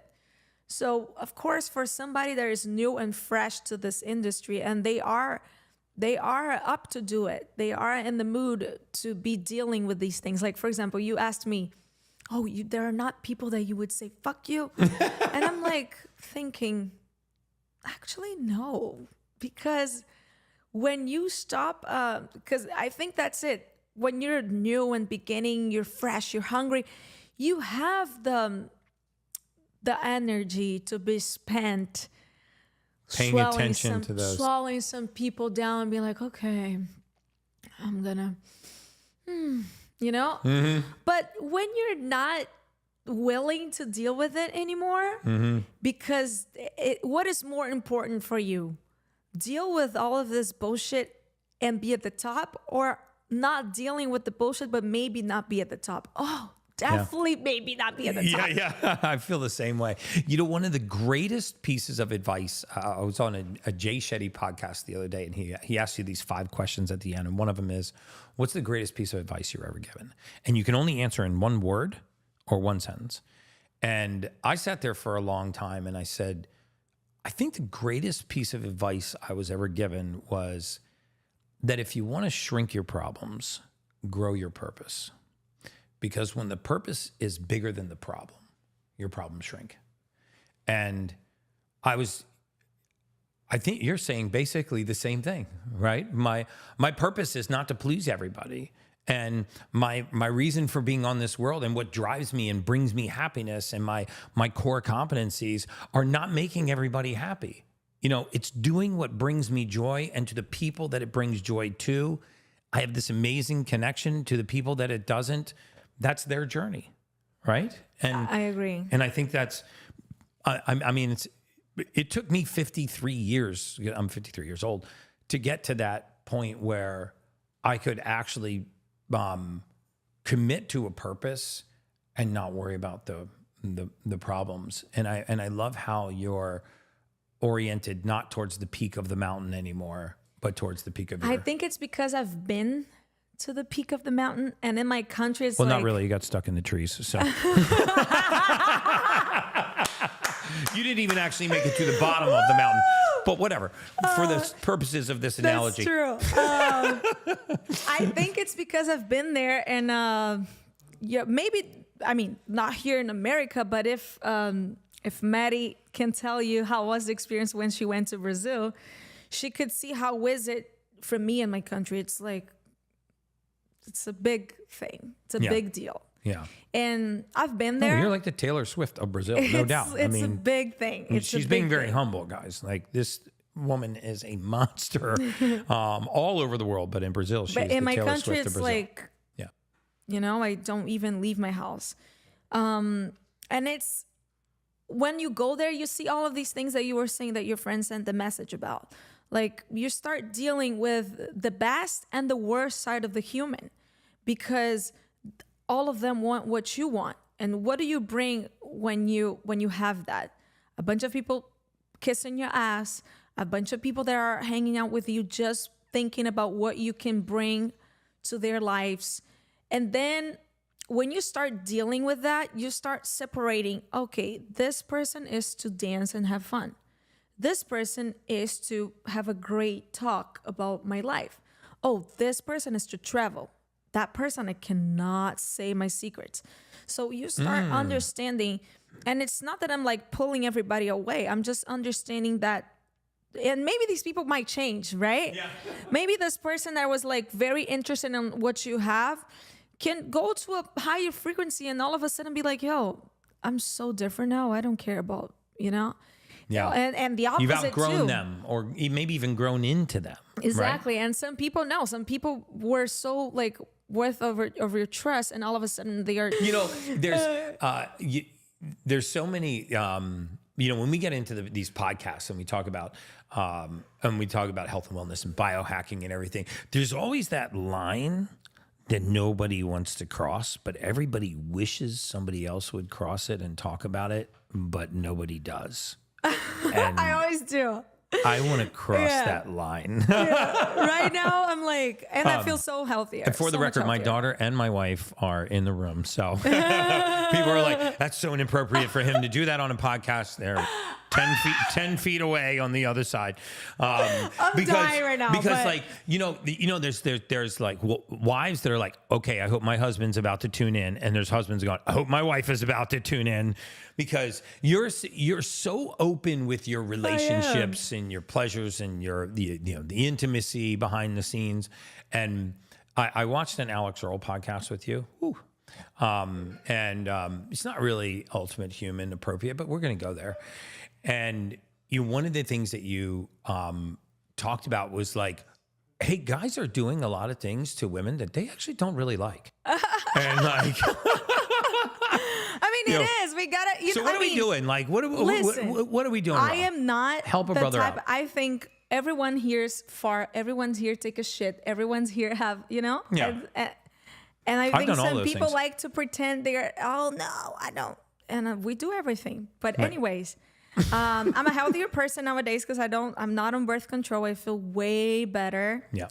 So of course, for somebody that is new and fresh to this industry, and they are up to do it, they are in the mood to be dealing with these things. Like, for example, you asked me, there are not people that you would say, fuck you. And I'm like thinking, actually, no. Because when you stop, because I think that's it. When you're new and beginning, you're fresh, you're hungry, you have the energy to be spent Paying attention to those. Swallowing some people down and be like, okay, I'm gonna, you know? But when you're not willing to deal with it anymore, because what is more important for you? Deal with all of this bullshit and be at the top, or not dealing with the bullshit, but maybe not be at the top? Oh, definitely maybe not be at the top. Yeah. I feel the same way. You know, one of the greatest pieces of advice, I was on a Jay Shetty podcast the other day, and he asked you these 5 questions at the end. And one of them is, what's the greatest piece of advice you're ever given? And you can only answer in one word or one sentence. And I sat there for a long time and I said, I think the greatest piece of advice I was ever given was that if you want to shrink your problems, grow your purpose. Because when the purpose is bigger than the problem, your problems shrink. And I think you're saying basically the same thing, right? My purpose is not to please everybody. And my reason for being on this world and what drives me and brings me happiness and my core competencies are not making everybody happy. You know, it's doing what brings me joy, and to the people that it brings joy to, I have this amazing connection. To the people that it doesn't, that's their journey, right? And I agree. And I think that's, I mean, it took me 53 years, I'm 53 years old, to get to that point where I could actually commit to a purpose and not worry about the problems. And I love how you're oriented not towards the peak of the mountain anymore, but towards the peak of your... I think it's because I've been to the peak of the mountain, and in my country it's not really. You got stuck in the trees, so... You didn't even actually make it to the bottom of the mountain. But whatever, for the purposes of this analogy. That's true. I think it's because I've been there, and maybe, I mean, not here in America, but if Maddie can tell you how was the experience when she went to Brazil, she could see how is it for me in my country. It's like, it's a big thing. It's a big deal. Yeah. And I've been there. You're like the Taylor Swift of Brazil, no doubt. It's a big thing. She's being very humble, guys. Like, this woman is a monster all over the world, but in Brazil, she's the Taylor Swift of Brazil. But in my country, it's like, you know, I don't even leave my house. And it's, when you go there, you see all of these things that you were saying that your friend sent the message about. Like, you start dealing with the best and the worst side of the human, because all of them want what you want. And what do you bring when you have that? A bunch of people kissing your ass, a bunch of people that are hanging out with you just thinking about what you can bring to their lives. And then when you start dealing with that, you start separating, okay, this person is to dance and have fun. This person is to have a great talk about my life. Oh, this person is to travel. That person, I cannot say my secrets. So you start understanding, and it's not that I'm like pulling everybody away. I'm just understanding that, and maybe these people might change, right? Yeah. Maybe this person that was like very interested in what you have can go to a higher frequency and all of a sudden be like, yo, I'm so different now. I don't care about, Yeah. And the opposite You've outgrown too. them, or maybe even grown into them. Exactly. Right? And some people know. Some people were so like worth over your trust, and all of a sudden they are. There's so many. When we get into these podcasts and we talk about health and wellness and biohacking and everything, there's always that line that nobody wants to cross, but everybody wishes somebody else would cross it and talk about it, but nobody does. And I always do. I want to cross that line. Right now, I'm like, and I feel so healthier. And for the record, my daughter and my wife are in the room. So people are like, that's so inappropriate for him to do that on a podcast. They're 10 feet away on the other side. I'm dying right now. Because there's like wives that are like, okay, I hope my husband's about to tune in. And there's husbands going, I hope my wife is about to tune in, because you're so open with your relationships and your pleasures and the intimacy behind the scenes. And I watched an Alex Earl podcast with you. Whew. It's not really ultimate human appropriate, but we're going to go there. And one of the things that you talked about was like, hey, guys are doing a lot of things to women that they actually don't really like. And like, I mean, it is. We gotta. So what are we doing? Like, what are we doing? I am not help a brother out. I think everyone here's far. Everyone's here take a shit. Everyone's here have Yeah. And I think some people things. like to pretend they're. Oh no, I don't. And we do everything. But anyways. I'm a healthier person nowadays because I'm not on birth control. I feel way better. Yeah.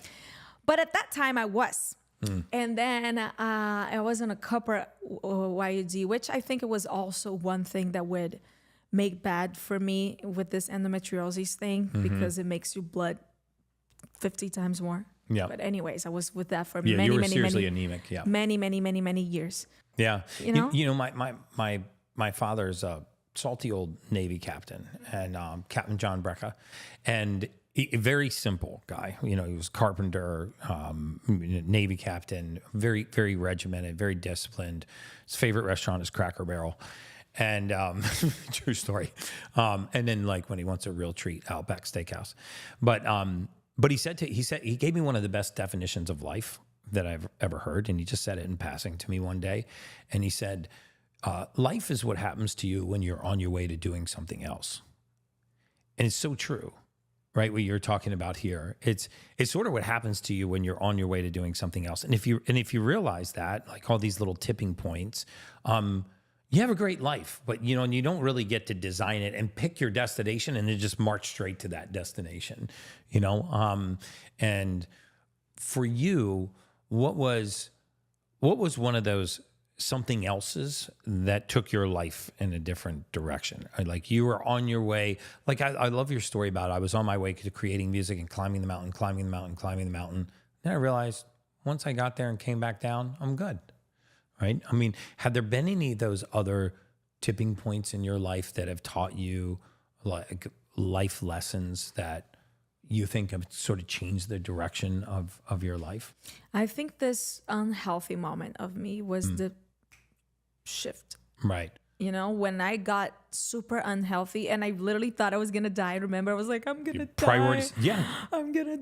But at that time I was. And then I was on a copper IUD, which I think it was also one thing that would make bad for me with this endometriosis thing, because it makes your blood 50 times more. Yeah. But anyways, I was with that for you were many seriously anemic. Yeah. many years. Yeah. You know? My father's a salty old Navy captain, and Captain J Brecka, and a very simple guy. He was carpenter, Navy captain, very, very regimented, very disciplined. His favorite restaurant is Cracker Barrel. And true story. And then like when he wants a real treat, Outback Steakhouse. But he gave me one of the best definitions of life that I've ever heard. And he just said it in passing to me one day. And he said, life is what happens to you when you're on your way to doing something else. And it's so true, right? What you're talking about here. It's sort of what happens to you when you're on your way to doing something else. And if you realize that, like all these little tipping points, you have a great life, but and you don't really get to design it and pick your destination and then just march straight to that destination, and for you, what was one of those something else's that took your life in a different direction? Like you were on your way. Like I love your story about I was on my way to creating music and climbing the mountain. Then I realized once I got there and came back down, I'm good. Right? I mean, have there been any of those other tipping points in your life that have taught you like life lessons that you think have sort of changed the direction of your life? I think this unhealthy moment of me was the shift. Right. When I got super unhealthy and I literally thought I was going to die. Remember, I was like, I'm going to die. Priorities. Yeah. I'm going to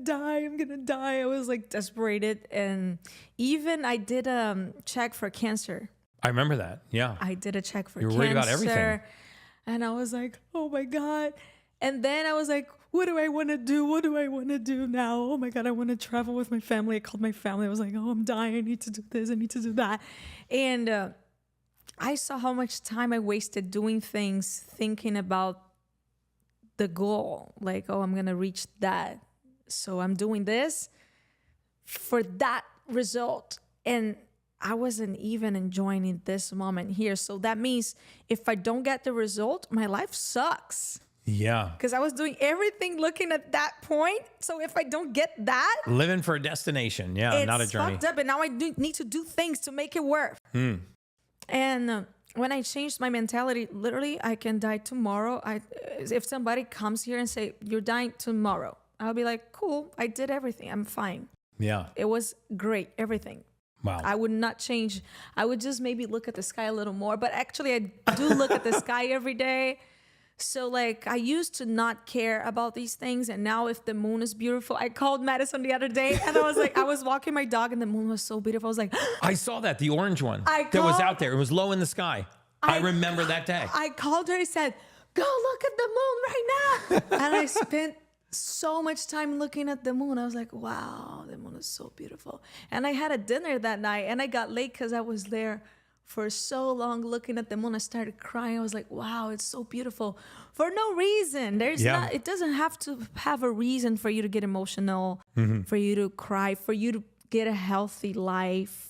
die. I was like desperated. And even I did a check for cancer. I remember that. Yeah. I did a check for cancer. You were worried about everything. And I was like, oh my God. And then I was like, what do I want to do? What do I want to do now? Oh my God, I want to travel with my family. I called my family. I was like, oh, I'm dying. I need to do this. I need to do that. And I saw how much time I wasted doing things, thinking about the goal. Like, oh, I'm going to reach that. So I'm doing this for that result. And I wasn't even enjoying this moment here. So that means if I don't get the result, my life sucks. Yeah. Because I was doing everything looking at that point. So if I don't get that. Living for a destination. Yeah, not a journey. It's fucked up. And now I need to do things to make it work. And when I changed my mentality, literally, I can die tomorrow. If somebody comes here and say, you're dying tomorrow, I'll be like, cool, I did everything. I'm fine. Yeah. It was great, everything. Wow. I would not change. I would just maybe look at the sky a little more. But actually, I do look at the sky every day. So like I used to not care about these things. And now if the moon is beautiful, I called Madison the other day and I was like, I was walking my dog and the moon was so beautiful. I was like, I saw that, the orange one that was out there. It was low in the sky. I remember that day. I called her and said, go look at the moon right now. And I spent so much time looking at the moon. I was like, wow, the moon is so beautiful. And I had a dinner that night and I got late because I was there for so long looking at the moon. I started crying. I was like, wow, it's so beautiful for no reason. It doesn't have to have a reason for you to get emotional, for you to cry, for you to get a healthy life,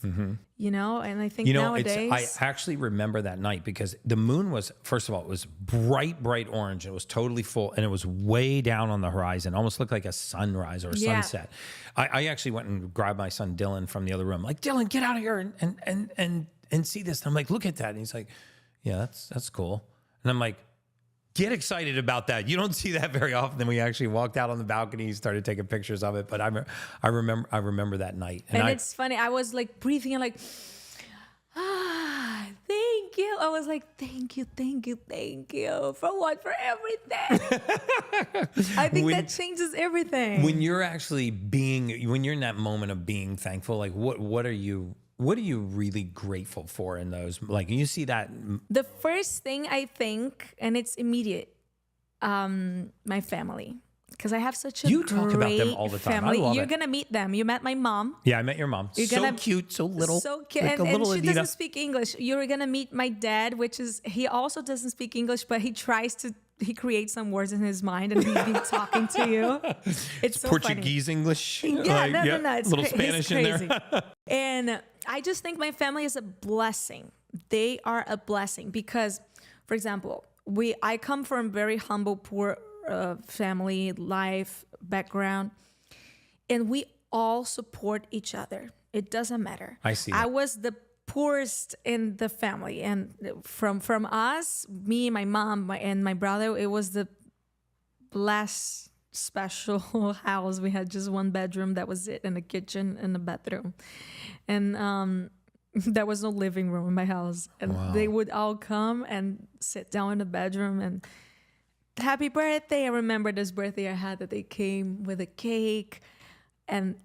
you know? And I think nowadays... I actually remember that night because the moon was, first of all, it was bright orange. It was totally full and it was way down on the horizon, almost looked like a sunrise or a sunset. I actually went and grabbed my son Dylan from the other room. Like, Dylan, get out of here and see this. And I'm like, look at that. And he's like, yeah, that's cool. And I'm like, get excited about that. You don't see that very often. Then we actually walked out on the balcony, started taking pictures of it. But I remember that night. And it's funny. I was like breathing and like, thank you. I was like, thank you for what? For everything. I think that changes everything. When you're actually when you're in that moment of being thankful, like what are you really grateful for in those? Like, you see that? The first thing I think, and it's immediate, my family. Because I have such a You talk about them all the time. Family. I love You're it. going to meet them. You met my mom. Yeah, I met your mom. So cute, so little. So cute. Like and little she Anitta. doesn't speak English. You're going to meet my dad, he also doesn't speak English, but he creates some words in his mind and he's been talking to you. It's so Portuguese, funny. English. Yeah, no. It's a little Spanish in there. And I just think my family is a blessing. They are a blessing because, for example, I come from very humble, poor family life background, and we all support each other. It doesn't matter. I see. I was the poorest in the family, and from us, me, my mom, and my brother, it was the last special house. We had just one bedroom, that was it, and a kitchen and a bathroom, and there was no living room in my house. And They would all come and sit down in the bedroom and happy birthday. I remember this birthday I had that they came with a cake, and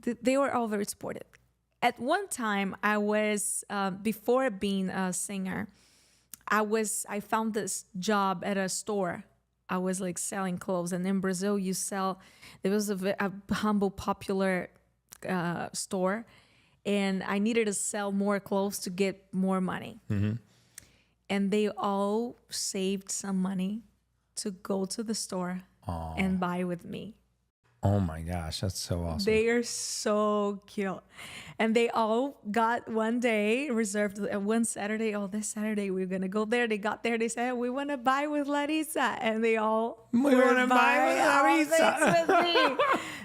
they were all very supportive. At one time, I was, before being a singer, I found this job at a store. I was like selling clothes. And in Brazil, there was a humble, popular store. And I needed to sell more clothes to get more money. Mm-hmm. And they all saved some money to go to the store and buy with me. Oh my gosh, that's so awesome. They are so cute. And they all got one day reserved, one Saturday. Oh, this Saturday we're going to go there. They got there. They said, we want to buy with Larissa. And they all want to buy with Larissa. With me.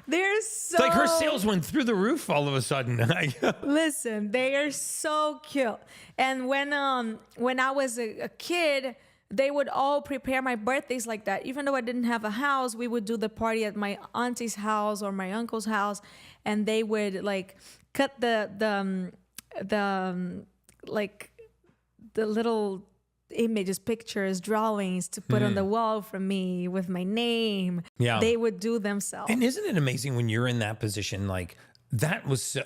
They're so... It's like her sales went through the roof all of a sudden. Listen, they are so cute. And when I was a kid... They would all prepare my birthdays like that. Even though I didn't have a house, we would do the party at my auntie's house or my uncle's house, and they would like cut the little images, pictures, drawings to put on the wall for me with my name. Yeah, they would do themselves. And isn't it amazing when you're in that position? Like, those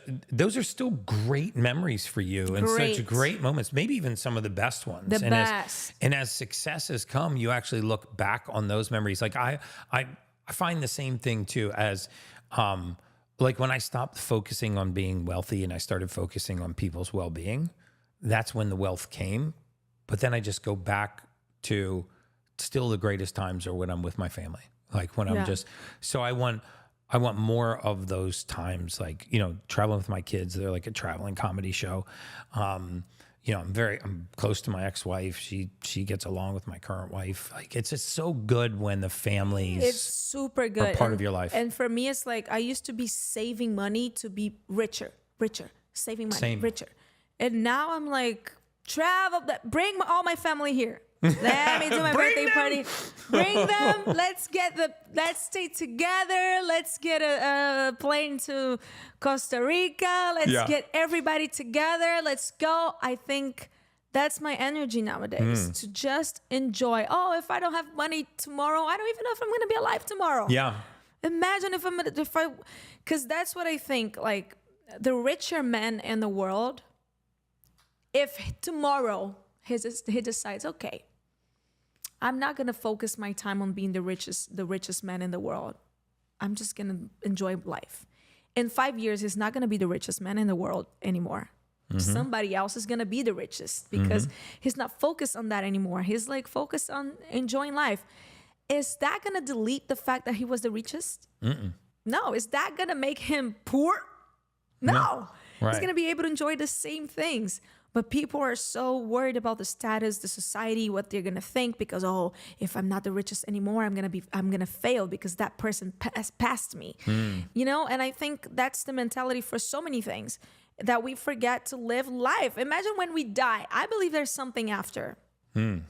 are still great memories for you and such great moments, maybe even some of the best ones. The best. As success has come, you actually look back on those memories. Like I find the same thing too, as like when I stopped focusing on being wealthy and I started focusing on people's well-being, that's when the wealth came. But then I just go back to still the greatest times are when I'm with my family. Like when I'm so I want more of those times, like, traveling with my kids. They're like a traveling comedy show. I'm close to my ex-wife. She gets along with my current wife. Like, it's just so good when the families it's super good. Are part of your life. And for me, it's like, I used to be saving money to be richer, saving money, richer. And now I'm like, travel, bring all my family here. Let me do my birthday party. Bring them. Let's stay together. Let's get a plane to Costa Rica. Let's get everybody together. Let's go. I think that's my energy nowadays, to just enjoy. Oh, if I don't have money tomorrow, I don't even know if I'm going to be alive tomorrow. Yeah. Imagine because that's what I think, like the richer men in the world, if tomorrow he decides, okay, I'm not going to focus my time on being the richest man in the world. I'm just going to enjoy life. In 5 years, he's not going to be the richest man in the world anymore. Somebody else is going to be the richest because he's not focused on that anymore. He's like focused on enjoying life. Is that going to delete the fact that he was the richest? No. Is that going to make him poor? No. Right. He's going to be able to enjoy the same things. But people are so worried about the status, the society, what they're going to think because, oh, if I'm not the richest anymore, I'm going to fail because that person passed me. You know, and I think that's the mentality for so many things, that we forget to live life. Imagine when we die. I believe there's something after. When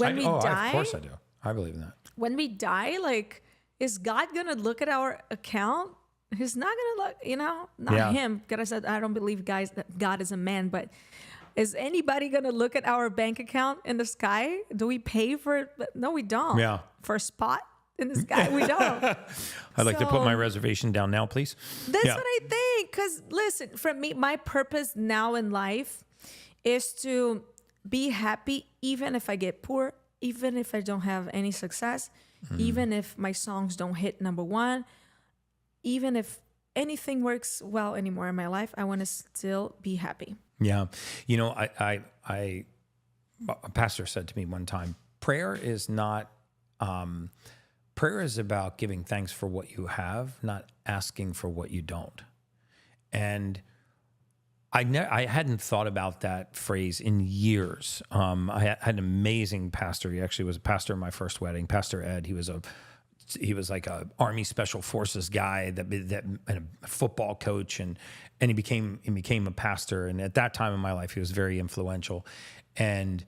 we die. Of course I do. I believe in that. When we die, like, is God going to look at our account? He's not going to look, you know, not him. Because I don't believe, guys, that God is a man, but is anybody going to look at our bank account in the sky? Do we pay for it? No, we don't. Yeah. For a spot in the sky, we don't. I'd like to put my reservation down now, please. That's what I think. Because listen, for me, my purpose now in life is to be happy, even if I get poor, even if I don't have any success, even if my songs don't hit #1, even if anything works well anymore in my life, I want to still be happy. Yeah. You know, a pastor said to me one time, prayer is about giving thanks for what you have, not asking for what you don't. And I hadn't thought about that phrase in years. I had an amazing pastor. He actually was a pastor in my first wedding, Pastor Ed. He was like a Army Special Forces guy and a football coach, and he became a pastor. And at that time in my life, he was very influential. And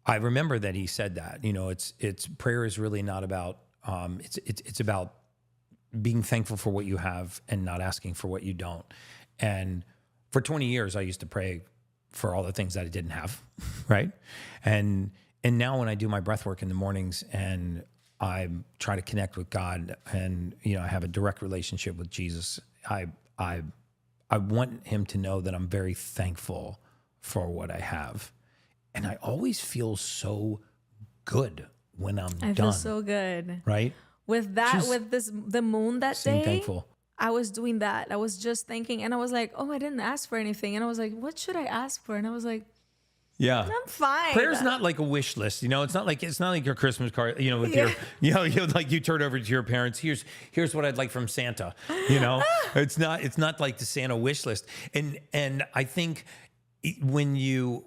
I remember that he said that, you know, it's prayer is really not about it's about being thankful for what you have and not asking for what you don't. And for 20 years, I used to pray for all the things that I didn't have, right? And now when I do my breath work in the mornings and I try to connect with God and, you know, I have a direct relationship with Jesus, I want him to know that I'm very thankful for what I have. And I always feel so good when I'm done. I feel so good. Right? With that, the moon that day. Thankful. I was doing that. I was just thinking, and I was like, oh, I didn't ask for anything. And I was like, what should I ask for? And I was like, yeah, I'm fine. Prayer's not like a wish list, you know. It's not like your Christmas card, you know, with your, you know, like you turn over to your parents. Here's what I'd like from Santa, you know. It's not like the Santa wish list. And I think when you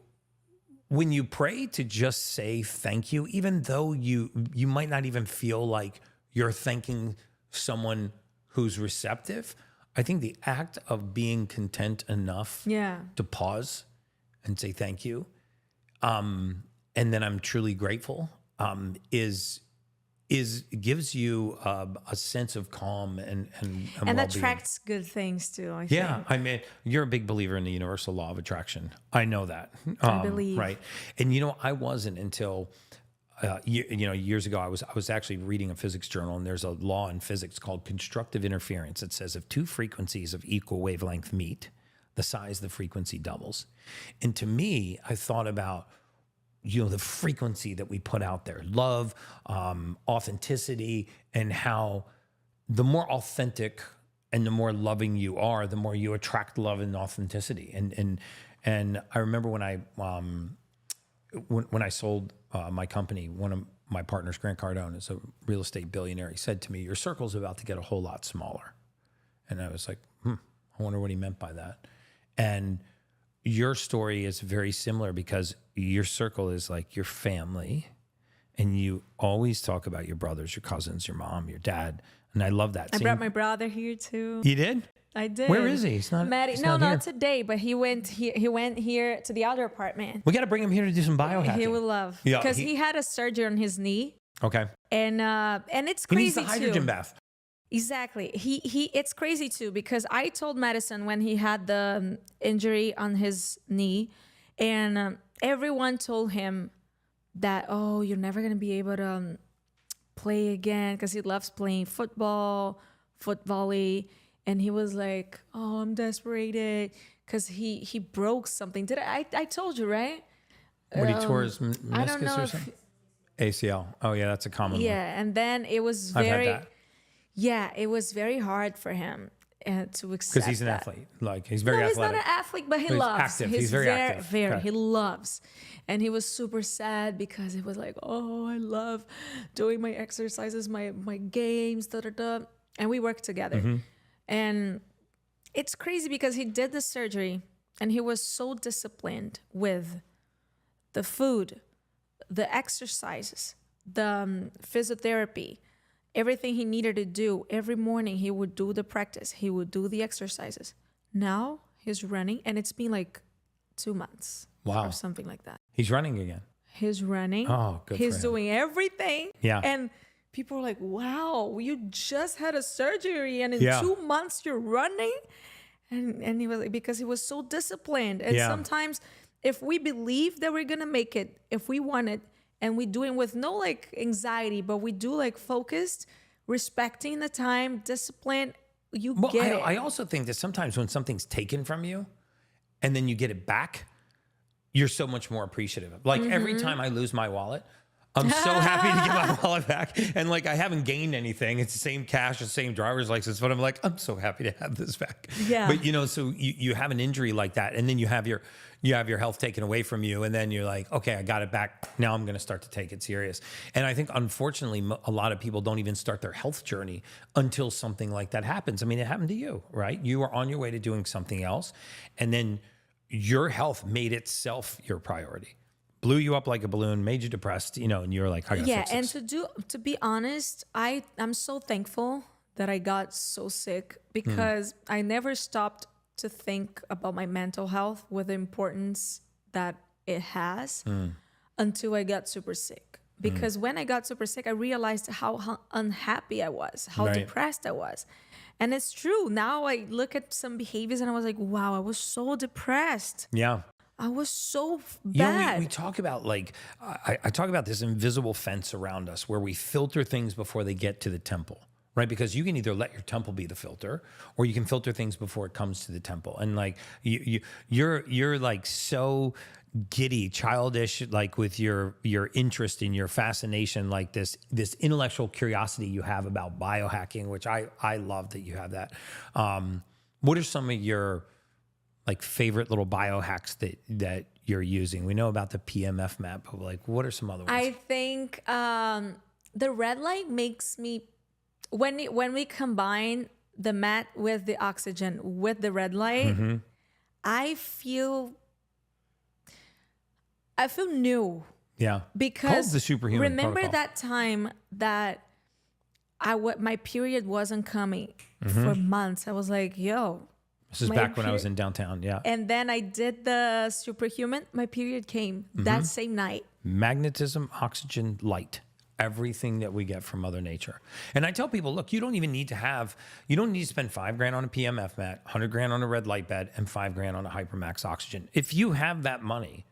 pray to just say thank you, even though you might not even feel like you're thanking someone who's receptive, I think the act of being content enough to pause and say thank you, and then I'm truly grateful, gives you a sense of calm and well-being. Attracts good things too. I think. I mean, you're a big believer in the universal law of attraction. I know that. I believe. Right, and you know, I wasn't until. Years ago, I was actually reading a physics journal, and there's a law in physics called constructive interference. It says if two frequencies of equal wavelength meet, the size of the frequency doubles. And to me, I thought about, you know, the frequency that we put out there, love, authenticity, and how the more authentic and the more loving you are, the more you attract love and authenticity. And I remember when I sold my company, one of my partners, Grant Cardone, is a real estate billionaire. He said to me, your circle's about to get a whole lot smaller. And I was like, I wonder what he meant by that. And your story is very similar because your circle is like your family. And you always talk about your brothers, your cousins, your mom, your dad. And I love that. I brought my brother here too. You did? I did. Where is he? He's not. He's No, not here. not today, but he went here to the other apartment. We got to bring him here to do some biohacking. He will love. Yeah, Because he had a surgery on his knee. Okay. And it's He crazy needs the hydrogen too. bath. Exactly. It's crazy too, because I told Madison when he had the injury on his knee, and everyone told him that, oh, you're never going to be able to play again, because he loves playing football, foot volley. And he was like, oh, I'm desperate because he broke something. Did I told you, right? When he tore his I don't meniscus know or if, something? ACL. Oh, yeah, that's a common one. yeah. And then it was I've had very, that. yeah, it was very hard for him to accept. Because he's an that. athlete. Like, he's very No, he's athletic. not an athlete, but he He's loves. active. He's very active. Very. Okay. He loves. And he was super sad because it was like, oh, I love doing my exercises, my games, da da da. And we worked together. Mm-hmm. And it's crazy because he did the surgery and he was so disciplined with the food, the exercises, the physiotherapy, everything he needed to do. Every morning he would do the practice. He would do the exercises. Now he's running, and it's been like 2 months. Wow. Or something like that. He's running again. He's running. Oh, good He's for him. doing everything. Yeah. And people are like, wow, you just had a surgery and in Yeah. 2 months you're running? And he was like, because he was so disciplined. And Yeah. sometimes if we believe that we're going to make it, if we want it, and we do it with no like anxiety, but we do like focused, respecting the time, discipline, you Well, get it. I also think that sometimes when something's taken from you and then you get it back, you're so much more appreciative. Like every time I lose my wallet, I'm so happy to get my wallet back. And like, I haven't gained anything. It's the same cash, the same driver's license, but I'm like, I'm so happy to have this back. Yeah. But you know, so you have an injury like that, and then you have your health taken away from you. And then you're like, okay, I got it back. Now I'm going to start to take it serious. And I think unfortunately, a lot of people don't even start their health journey until something like that happens. I mean, it happened to you, right? You were on your way to doing something else, and then your health made itself your priority. Blew you up like a balloon, made you depressed, you know, and you're like, I gotta fix this. And to be honest, I'm so thankful that I got so sick, because I never stopped to think about my mental health with the importance that it has until I got super sick. Because when I got super sick, I realized how unhappy I was, how Right. depressed I was. And it's true. Now I look at some behaviors and I was like, wow, I was so depressed. Yeah. I was so You know, bad. we talk about like, I talk about this invisible fence around us where we filter things before they get to the temple, right? Because you can either let your temple be the filter, or you can filter things before it comes to the temple. And like, you're like so giddy, childish, like with your interest and your fascination, like this intellectual curiosity you have about biohacking, which I love that you have that. What are some of your like favorite little biohacks that you're using? We know about the PMF map, but like, what are some other ones? I think the red light makes me, when we combine the mat with the oxygen with the red light, I feel new. Yeah. Because Called the superhuman remember protocol. that time that my period wasn't coming for months. I was like, yo. This is my back when I was in downtown. Yeah. And then I did the superhuman. My period came that same night. Magnetism, oxygen, light, everything that we get from Mother Nature. And I tell people, look, you don't need to spend $5,000 on a PMF mat, $100,000 on a red light bed, and $5,000 on a Hypermax oxygen. If you have that money,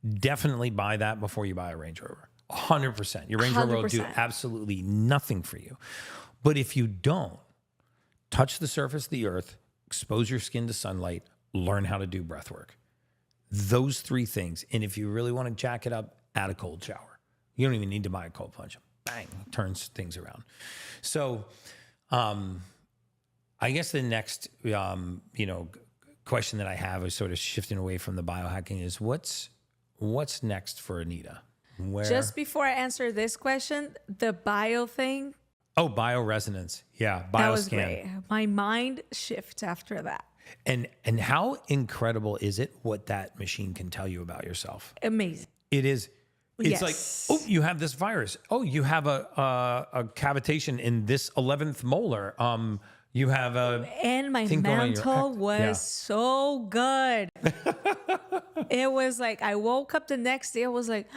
definitely buy that before you buy a Range Rover. 100%. Your Range Rover will do 100%. absolutely nothing for you. But if you don't, touch the surface of the earth, expose your skin to sunlight, learn how to do breath work. Those three things. And if you really want to jack it up, add a cold shower. You don't even need to buy a cold plunge. Bang, turns things around. So I guess the next question that I have is sort of shifting away from the biohacking is what's next for Anitta? Just before I answer this question, the bio thing, Oh, bioresonance. Yeah, that was bioscan. great. My mind shifted after that. And how incredible is it what that machine can tell you about yourself? Amazing. It is. It's Yes. like, oh, you have this virus. Oh, you have a cavitation in this 11th molar. You have a And my thing going on your mental was yeah. so good. It was like, I woke up the next day, I was like,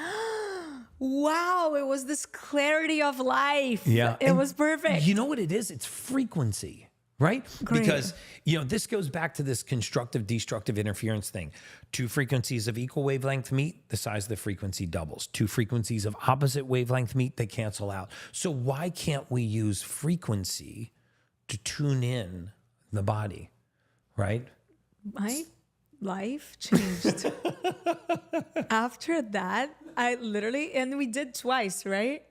wow, it was this clarity of life. Yeah. It was perfect. You know what it is? It's frequency, right? Great. Because, this goes back to this constructive, destructive interference thing. Two frequencies of equal wavelength meet, the size of the frequency doubles. Two frequencies of opposite wavelength meet, they cancel out. So why can't we use frequency to tune in the body, right? My life changed. After that, I literally, and we did twice, right?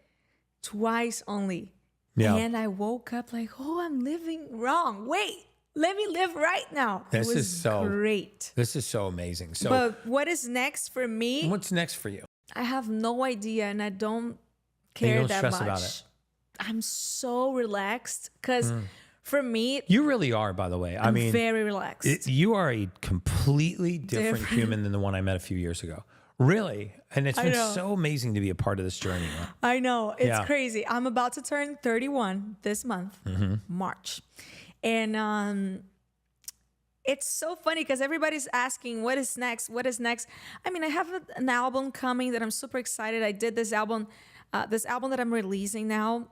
Twice only. Yeah. And I woke up like, oh, I'm living wrong. Wait, let me live right now. This it was is so great. This is so amazing. So But what is next for me? what's next for you? I have no idea, and I don't And care you don't that stress much. about it. I'm so relaxed because for me, You really are, by the way. I I'm mean, very relaxed. you are a completely different human than the one I met a few years ago. Really. And it's I been know. so amazing to be a part of this journey. I know. It's Yeah. crazy. I'm about to turn 31 this month, March. And it's so funny because everybody's asking, what is next? What is next? I mean, I have an album coming that I'm super excited. I did this album that I'm releasing now.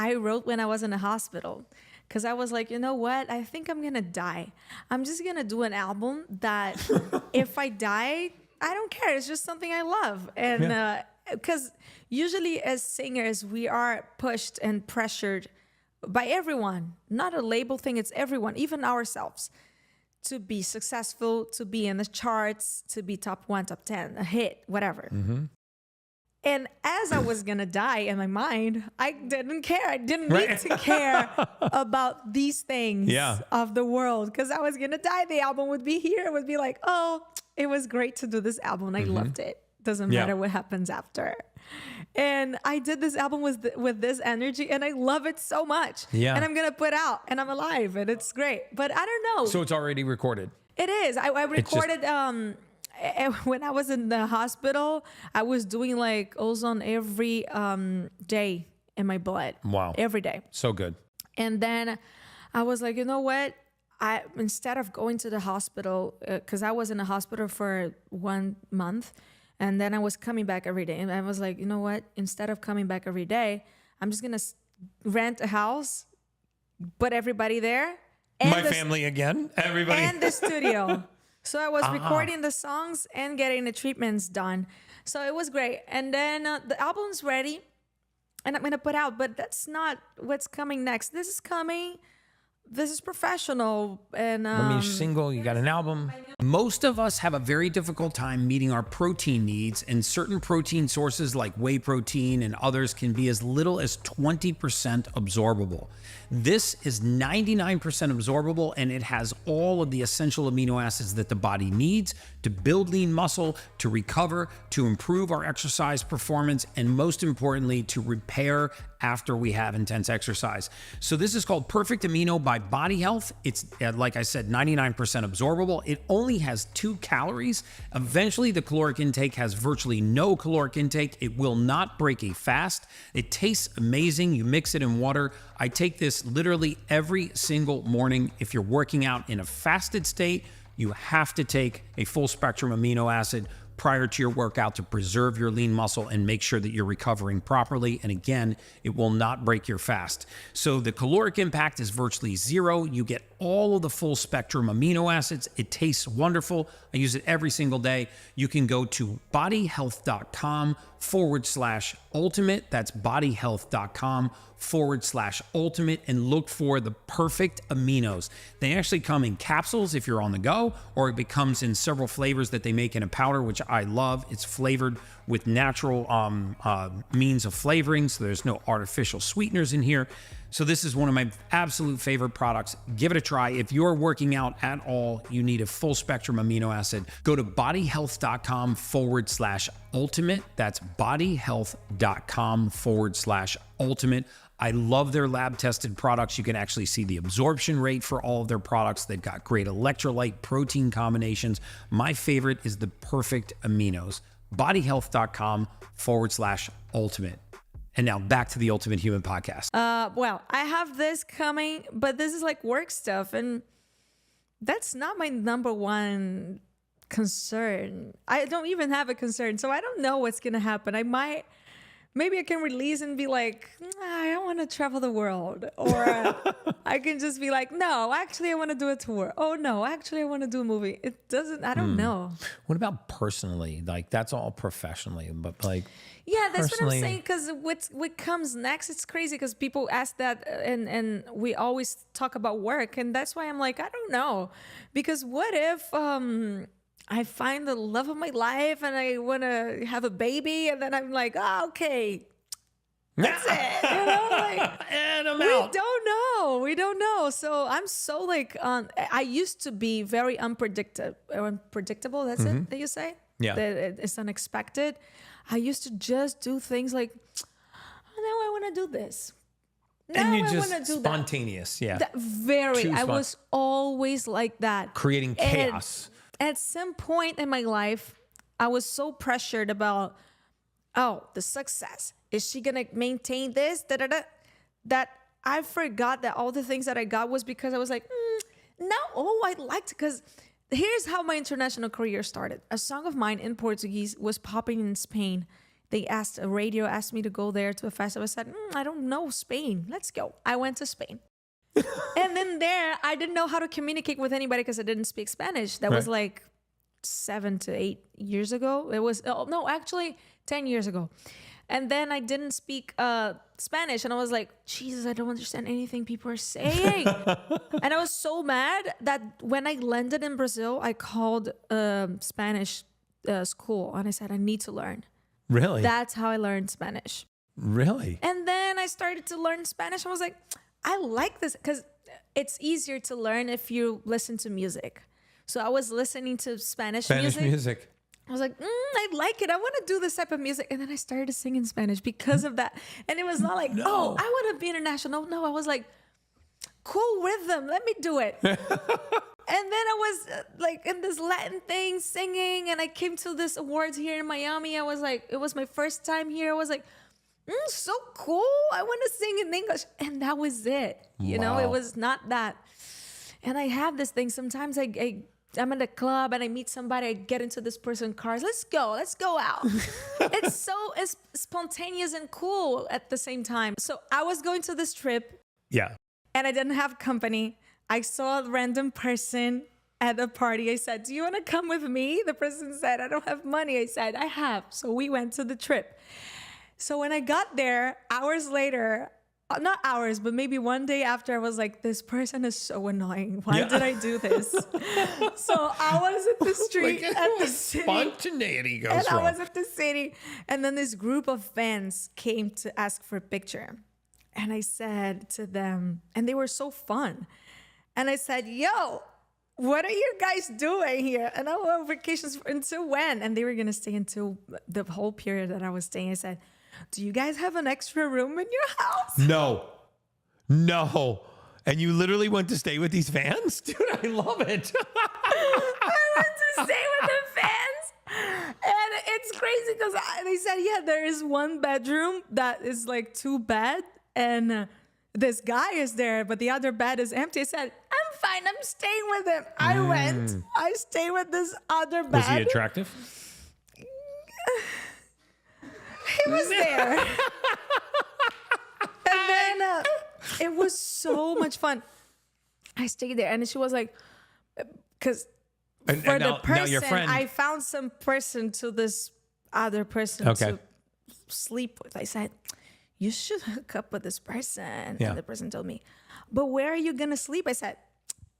I wrote when I was in the hospital because I was like, you know what? I think I'm going to die. I'm just going to do an album that if I die, I don't care. It's just something I love. And because usually as singers, we are pushed and pressured by everyone, not a label thing. It's everyone, even ourselves, to be successful, to be in the charts, to be top 1, top 10, a hit, whatever. And as I was gonna die in my mind, I didn't care. I didn't need to care about these things of the world because I was gonna die. The album would be here. It would be like, oh, it was great to do this album. I loved it. Doesn't matter what happens after. And I did this album with this energy, and I love it so much. Yeah. And I'm gonna put out, and I'm alive, and it's great. But I don't know. So it's already recorded. It is. I recorded when I was in the hospital. I was doing like ozone every day in my blood. Wow. Every day. So good. And then I was like, you know what? Instead of going to the hospital, because I was in the hospital for 1 month, and then I was coming back every day. And I was like, you know what? Instead of coming back every day, I'm just gonna rent a house, put everybody there, and My family again. Everybody. and the studio. So I was recording the songs and getting the treatments done. So it was great. And then the album's ready and I'm going to put out, but that's not what's coming next. This is coming. This is professional. And I mean, you're single, you got an album. Most of us have a very difficult time meeting our protein needs, and certain protein sources like whey protein and others can be as little as 20% absorbable. This is 99% absorbable, and it has all of the essential amino acids that the body needs to build lean muscle, to recover, to improve our exercise performance, and most importantly, to repair after we have intense exercise. So this is called Perfect Amino by Body Health. It's, like I said, 99% absorbable. It only has 2 calories. Eventually, the caloric intake has virtually no caloric intake. It will not break a fast. It tastes amazing. You mix it in water. I take this literally every single morning. If you're working out in a fasted state, you have to take a full spectrum amino acid prior to your workout to preserve your lean muscle and make sure that you're recovering properly. And again, it will not break your fast. So the caloric impact is virtually 0. You get all of the full spectrum amino acids. It tastes wonderful. I use it every single day. You can go to bodyhealth.com/ultimate. That's bodyhealth.com/ultimate and look for the perfect aminos. They actually come in capsules if you're on the go, or it comes in several flavors that they make in a powder, which I love. It's flavored with natural means of flavoring, so there's no artificial sweeteners in here. So this is one of my absolute favorite products. Give it a try. If you're working out at all, you need a full spectrum amino acid. Go to bodyhealth.com/ultimate. That's bodyhealth.com/ultimate. I love their lab tested products. You can actually see the absorption rate for all of their products. They've got great electrolyte protein combinations. My favorite is the perfect aminos. Bodyhealth.com/ultimate. And now back to the Ultimate Human podcast. Well, I have this coming, but this is like work stuff, and that's not my number one concern. I don't even have a concern, so I don't know what's gonna happen. Maybe I can release and be like, I don't want to travel the world. Or I can just be like, no, actually I want to do a tour. Oh no, actually I want to do a movie. I don't know. What about personally? Like that's all professionally, but like, yeah, that's what I'm personally- saying. Because what comes next, it's crazy because people ask that and we always talk about work. And that's why I'm like, I don't know. Because what if I find the love of my life and I want to have a baby, and then I'm like, oh, okay, that's it. You know, like, and I'm we out. don't know. So I'm so like, I used to be very unpredictable. That's it that you say? Yeah. That it's unexpected. I used to just do things like, oh, now I want to do this. Now And you're I just want to do spontaneous. Yeah. that. I was always like that. Creating chaos. At some point in my life, I was so pressured about, the success. Is she going to maintain this? That I forgot that all the things that I got was because I was like, I liked it. Because here's how my international career started. A song of mine in Portuguese was popping in Spain. A radio asked me to go there to a festival. I said, I don't know Spain. Let's go. I went to Spain. And then there, I didn't know how to communicate with anybody because I didn't speak Spanish. That was like 7 to 8 years ago. It was, 10 years ago. And then I didn't speak Spanish. And I was like, Jesus, I don't understand anything people are saying. And I was so mad that when I landed in Brazil, I called Spanish school. And I said, I need to learn. Really? That's how I learned Spanish. Really? And then I started to learn Spanish. I was like, I like this because it's easier to learn if you listen to music. So I was listening to Spanish music. I was like, I like it. I want to do this type of music. And then I started to sing in Spanish because of that. And it was not like, I want to be international. No, I was like, cool rhythm. Let me do it. And then I was like in this Latin thing singing. And I came to this awards here in Miami. I was like, it was my first time here. I was like, so cool. I want to sing in English. And that was it. You know, it was not that. And I have this thing. Sometimes I'm at a club and I meet somebody. I get into this person's cars. Let's go out. It's spontaneous and cool at the same time. So I was going to this trip. Yeah. And I didn't have company. I saw a random person at a party. I said, do you want to come with me? The person said, I don't have money. I said, I have. So we went to the trip. So when I got there, hours later, not hours, but maybe one day after, I was like, this person is so annoying. Why did I do this? So I was at the street, at the city. Spontaneity goes And wrong. I was at the city. And then this group of fans came to ask for a picture. And I said to them, and they were so fun. And I said, yo, what are you guys doing here? And I went on vacations until when? And they were going to stay until the whole period that I was staying. I said, do you guys have an extra room in your house? No. And you literally went to stay with these fans? Dude, I love it. I went to stay with the fans. And it's crazy because they said, yeah, there is one bedroom that is like 2 bed. And this guy is there, but the other bed is empty. I said, I'm fine. I'm staying with him. I went. I stayed with this other bed. Was he attractive? He was there. And then it was so much fun. I stayed there. And she was like, because for the person, I found some person to this other person to sleep with. I said, you should hook up with this person. Yeah. And the person told me, but where are you going to sleep? I said,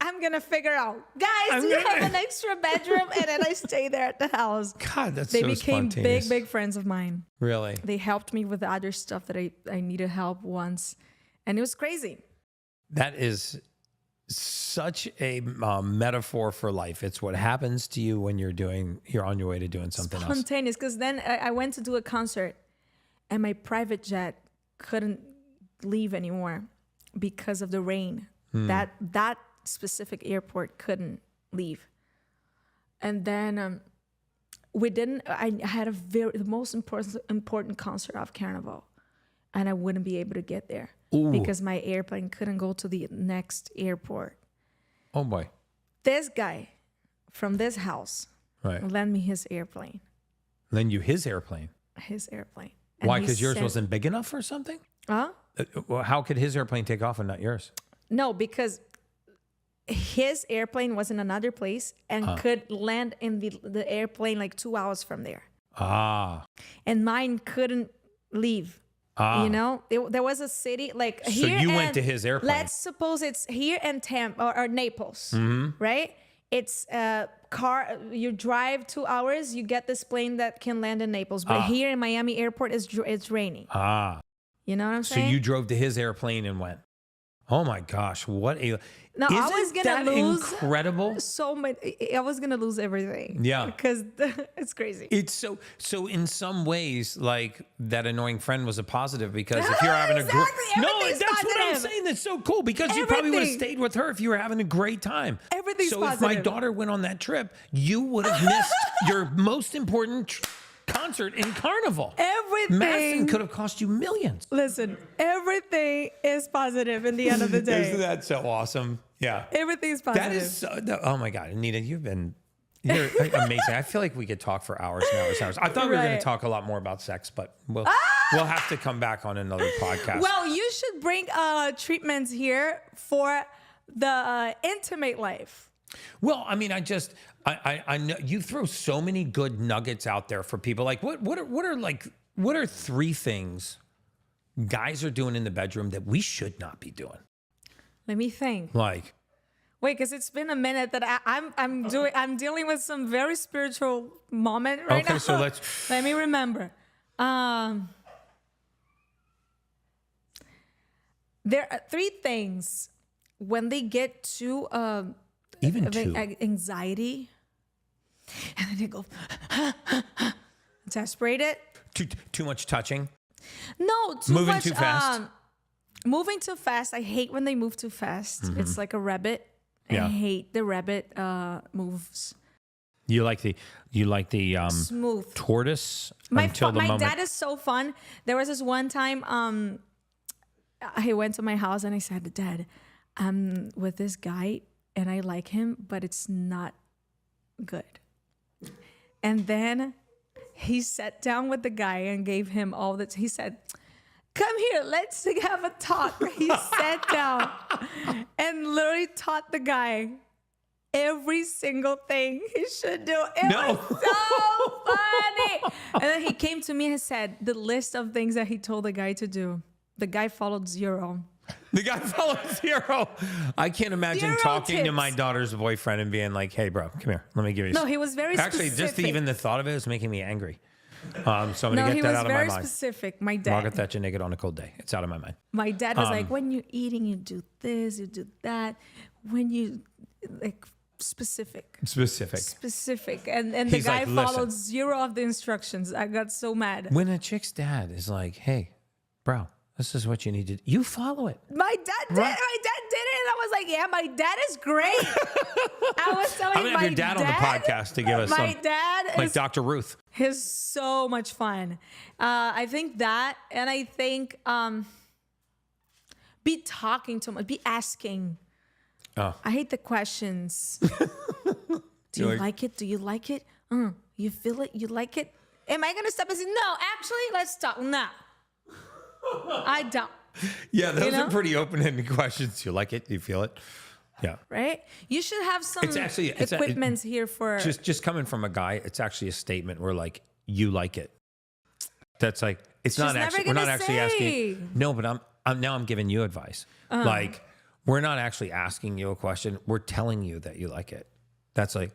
I'm going to figure out. Guys, do you have an extra bedroom? And then I stayed there at the house. God, that's They so became spontaneous. big friends of mine. Really? They helped me with the other stuff that I needed help once. And it was crazy. That is such a metaphor for life. It's what happens to you when you're on your way to doing something else. Spontaneous. Because then I went to do a concert and my private jet couldn't leave anymore because of the rain. That specific airport couldn't leave. And then I had the most important concert of Carnival. and I wouldn't be able to get there because my airplane couldn't go to the next airport. Oh boy. This guy from this house lent me his airplane. Lend you his airplane? His airplane. And why? Because yours wasn't big enough or something? Huh? Well, how could his airplane take off and not yours? No, because his airplane was in another place and could land in the airplane like 2 hours from there. Ah. And mine couldn't leave. You know, there was a city like so here. So you went to his airplane. Let's suppose it's here in Tampa or Naples, right? It's a car. You drive 2 hours, you get this plane that can land in Naples. But here in Miami Airport, it's raining. You know what I'm saying? So you drove to his airplane and went. Oh my gosh, what a... No, I was gonna lose incredible? So much. I was gonna lose everything. Yeah, because it's crazy. It's so. In some ways, like that annoying friend was a positive because if you're having a great that's positive. what I'm saying. That's so cool because you probably would have stayed with her if you were having a great time. Everything's so positive. if my daughter went on that trip, you would have missed your most important concert in Carnival. Everything. Madison could have cost you millions. Listen, everything is positive in the end of the day. Isn't that so awesome? Yeah. Everything's positive. That is so, oh my God, Anitta, you're amazing. I feel like we could talk for hours and hours and hours. I thought we were going to talk a lot more about sex, but we'll have to come back on another podcast. Well, you should bring treatments here for the intimate life. Well, I mean, I know you throw so many good nuggets out there for people. Like what are 3 things guys are doing in the bedroom that we should not be doing? Let me think. Like, wait, because it's been a minute that I'm dealing with some very spiritual moment right now. Okay, so let me remember. There are 3 things when they get to even 2 anxiety, and then they go desperate. Too much touching. No, moving too fast. Moving too fast. I hate when they move too fast. Mm-hmm. It's like a rabbit. Yeah. I hate the rabbit moves. You like the smooth tortoise my until the moment. My dad is so fun. There was this one time I went to my house and I said, Dad, I'm with this guy and I like him, but it's not good. And then he sat down with the guy and gave him all that. He said, come here, let's have a talk. He sat down and literally taught the guy every single thing he should do. It was so funny. And then he came to me and said the list of things that he told the guy to do. The guy followed 0. The guy followed 0. I can't imagine 0 talking to tips. my daughter's boyfriend and being like, hey, bro, come here. Let me give you No, he was very Actually, specific. just even the thought of it is making me angry. So I'm going to No, get that out of my mind. he was very specific. My dad. Margaret Thatcher naked on a cold day. It's out of my mind. My dad was like, when you're eating, you do this, you do that. When you, like, specific. And the He's guy like, followed listen. 0 of the instructions. I got so mad. When a chick's dad is like, hey, bro, this is what you need to do. You follow it. My dad did it. My dad did it. And I was like, yeah, my dad is great. I was telling I'm going to have your dad on the podcast to give us my dad like is Dr. Ruth. He's so much fun. I think that, and I think be talking to him, be asking. Oh. I hate the questions. Do you like it? Do you like it? You feel it? You like it? Am I going to stop and say, no, actually, let's talk. No, I don't. Yeah, those are pretty open-ended questions. Do you like it? Do you feel it? Yeah. Right? You should have some it's equipment here for... Just coming from a guy, it's actually a statement where like, you like it. That's like, it's not actually, we're not actually asking. No, but I'm giving you advice. Like, we're not actually asking you a question. We're telling you that you like it. That's like,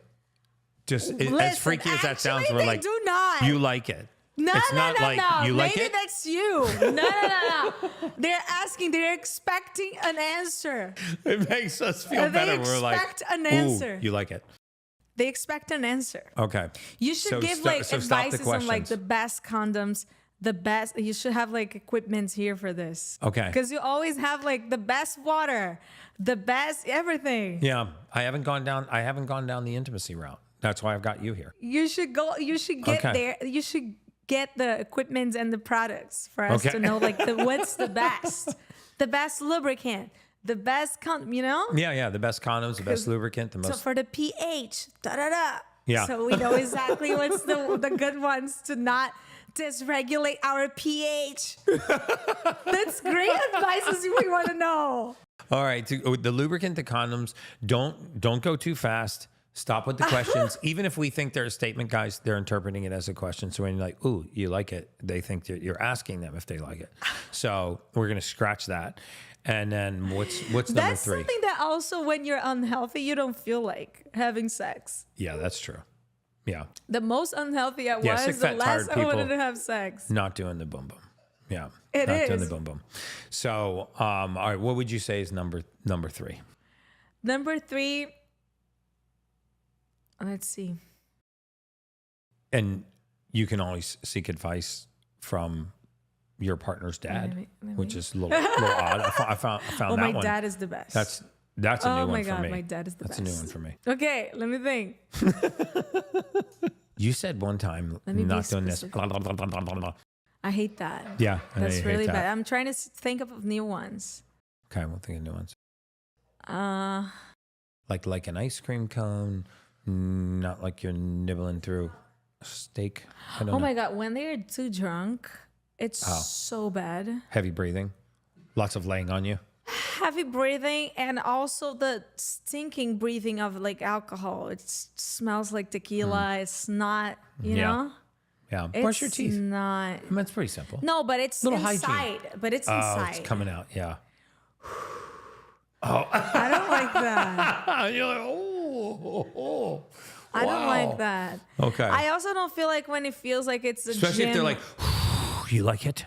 as freaky as that sounds, we're like, do not. You like it. No, it's not like you like it. Maybe that's you. No. They're asking. They're expecting an answer. It makes us feel better. We're like, expect an answer. You like it. They expect an answer. Okay. You should give advices on like the best condoms, the best. You should have like equipment here for this. Okay. Because you always have like the best water, the best everything. Yeah, I haven't gone down the intimacy route. That's why I've got you here. You should go. You should get there. You should get the equipment and the products for us to know like what's the best lubricant, the best Yeah, the best condoms, the best lubricant, the most. So for the pH, Yeah. So we know exactly what's the good ones to not dysregulate our pH. That's great advice as we want to know. All right, the lubricant, the condoms, don't go too fast. Stop with the questions. Even if we think they're a statement, guys, they're interpreting it as a question. So when you're like, ooh, you like it, they think that you're asking them if they like it. So we're going to scratch that. And then what's number 3? That's something that also when you're unhealthy, you don't feel like having sex. Yeah, that's true. Yeah. The most unhealthy I Yeah, sick, was, the fat, less tired I wanted people to have sex. Not doing the boom boom. Yeah. It not is. doing the boom boom. So, all right, what would you say is number 3? Number 3, let's see. And you can always seek advice from your partner's dad, which is a little odd. I found that one. My dad is the best. That's a new one for me. Oh my God, my dad is the best. That's a new one for me. Okay, let me think. You said one time, Let me be not doing this. specific. I hate that. Yeah, I know That's you hate really that. bad. I'm trying to think of new ones. Okay, we'll think of new ones. Uh, Like an ice cream cone, not like you're nibbling through a steak. I don't know. oh my God, when they're too drunk, it's Oh. so bad. Heavy breathing, lots of laying on you. Heavy breathing and also the stinking breathing of like alcohol. It smells like tequila. It's not, you Yeah. know? Yeah, It's brush your teeth. not. I mean, it's pretty simple. No, but it's Little inside. hygiene. But it's Oh, inside. it's coming out. Yeah. I don't like that. You're like, oh. I don't Wow. like that. Okay. I also don't feel like when it feels like it's a Especially gym. if they're like, you like it?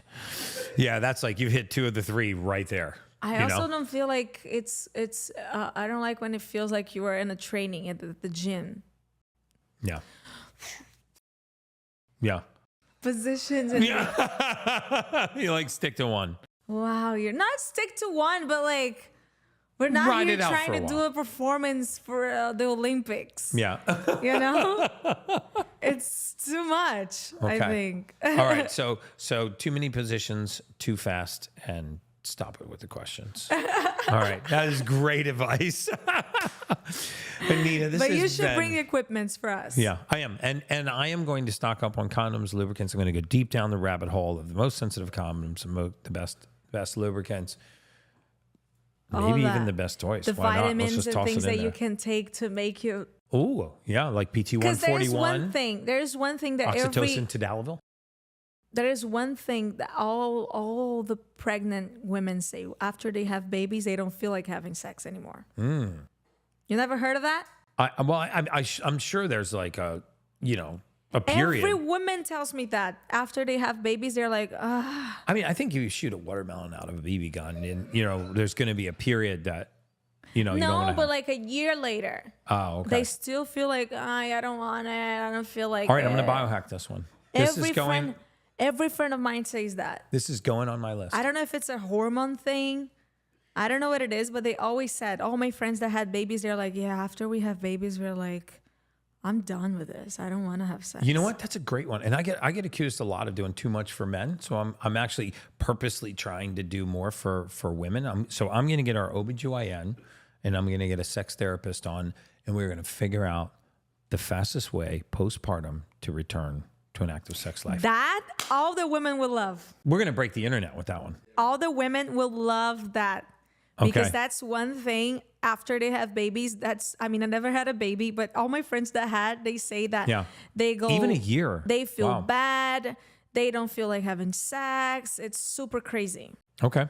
Yeah, that's like you've hit 2 of the 3 right there. I also don't feel like it's I don't like when it feels like you are in a training at the gym. Yeah. Yeah. Positions and You like stick to one. wow, you're not stick to one, but like we're not Ride here it out trying for a to do while. a performance for the Olympics. Yeah. You know? It's too much, I Okay. think. All right. So too many positions, too fast, and stop it with the questions. All right. That is great advice. Anita, this But has you should been- bring equipments for us. Yeah, I am. And I am going to stock up on condoms, lubricants. I'm going to go deep down the rabbit hole of the most sensitive condoms, the best lubricants, All maybe that. even the best toys. The Why not? Let's vitamins just and toss things it in that you there. can take to make you. Oh, yeah, like Because there's one PT-141, thing. There's one thing that oxytocin, tadalafil. there is one thing that all the pregnant women say after they have babies, they don't feel like having sex anymore. You never heard of that? I'm sure there's like a period. Every woman tells me that after they have babies, they're like, I mean, I think you shoot a watermelon out of a BB gun, and there's going to be a period that you don't no, want but like a year later, Oh, okay. they still feel like, I don't want it. I don't feel like All right, I'm going it." to biohack this one. This is going. Every friend of mine says that. This is going on my list. I don't know if it's a hormone thing. I don't know what it is, but they always said, all my friends that had babies, they're like, yeah, after we have babies, we're like, I'm done with this. I don't want to have sex. You know what? That's a great one. And I get accused a lot of doing too much for men. So I'm actually purposely trying to do more for women. I'm going to get our OBGYN and I'm going to get a sex therapist on, and we're going to figure out the fastest way postpartum to return to an active sex life. That all the women will love. We're going to break the internet with that one. All the women will love that. Because Okay. that's one thing after they have babies. I never had a baby, but all my friends that had, they say that Yeah. they go Even a year. They feel Wow. bad. They don't feel like having sex. It's super crazy. Okay.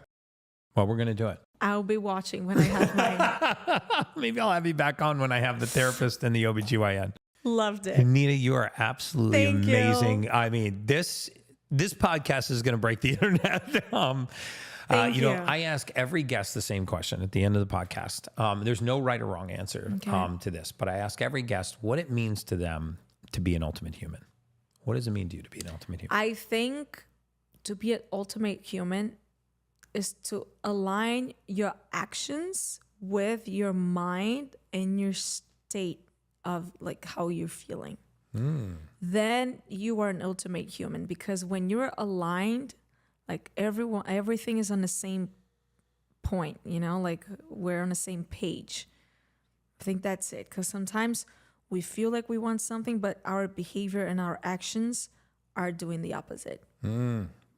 Well, we're going to do it. I'll be watching when I have mine. Maybe I'll have you back on when I have the therapist and the OBGYN. Loved it. Anita, you are absolutely Thank you. amazing. I mean, this podcast is going to break the internet. Thank you. I ask every guest the same question at the end of the podcast. There's no right or wrong answer to this, but I ask every guest what it means to them to be an ultimate human. What does it mean to you to be an ultimate human? I think to be an ultimate human is to align your actions with your mind and your state of like how you're feeling. then you are an ultimate human, because when you're aligned, like everything is on the same point, like we're on the same page. I think that's it. Because sometimes we feel like we want something, but our behavior and our actions are doing the opposite.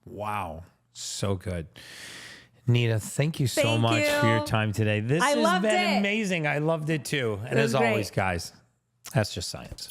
Wow. So good. Nita, thank you so much for your time today. This has been amazing. I loved it too. And as always, guys, that's just science.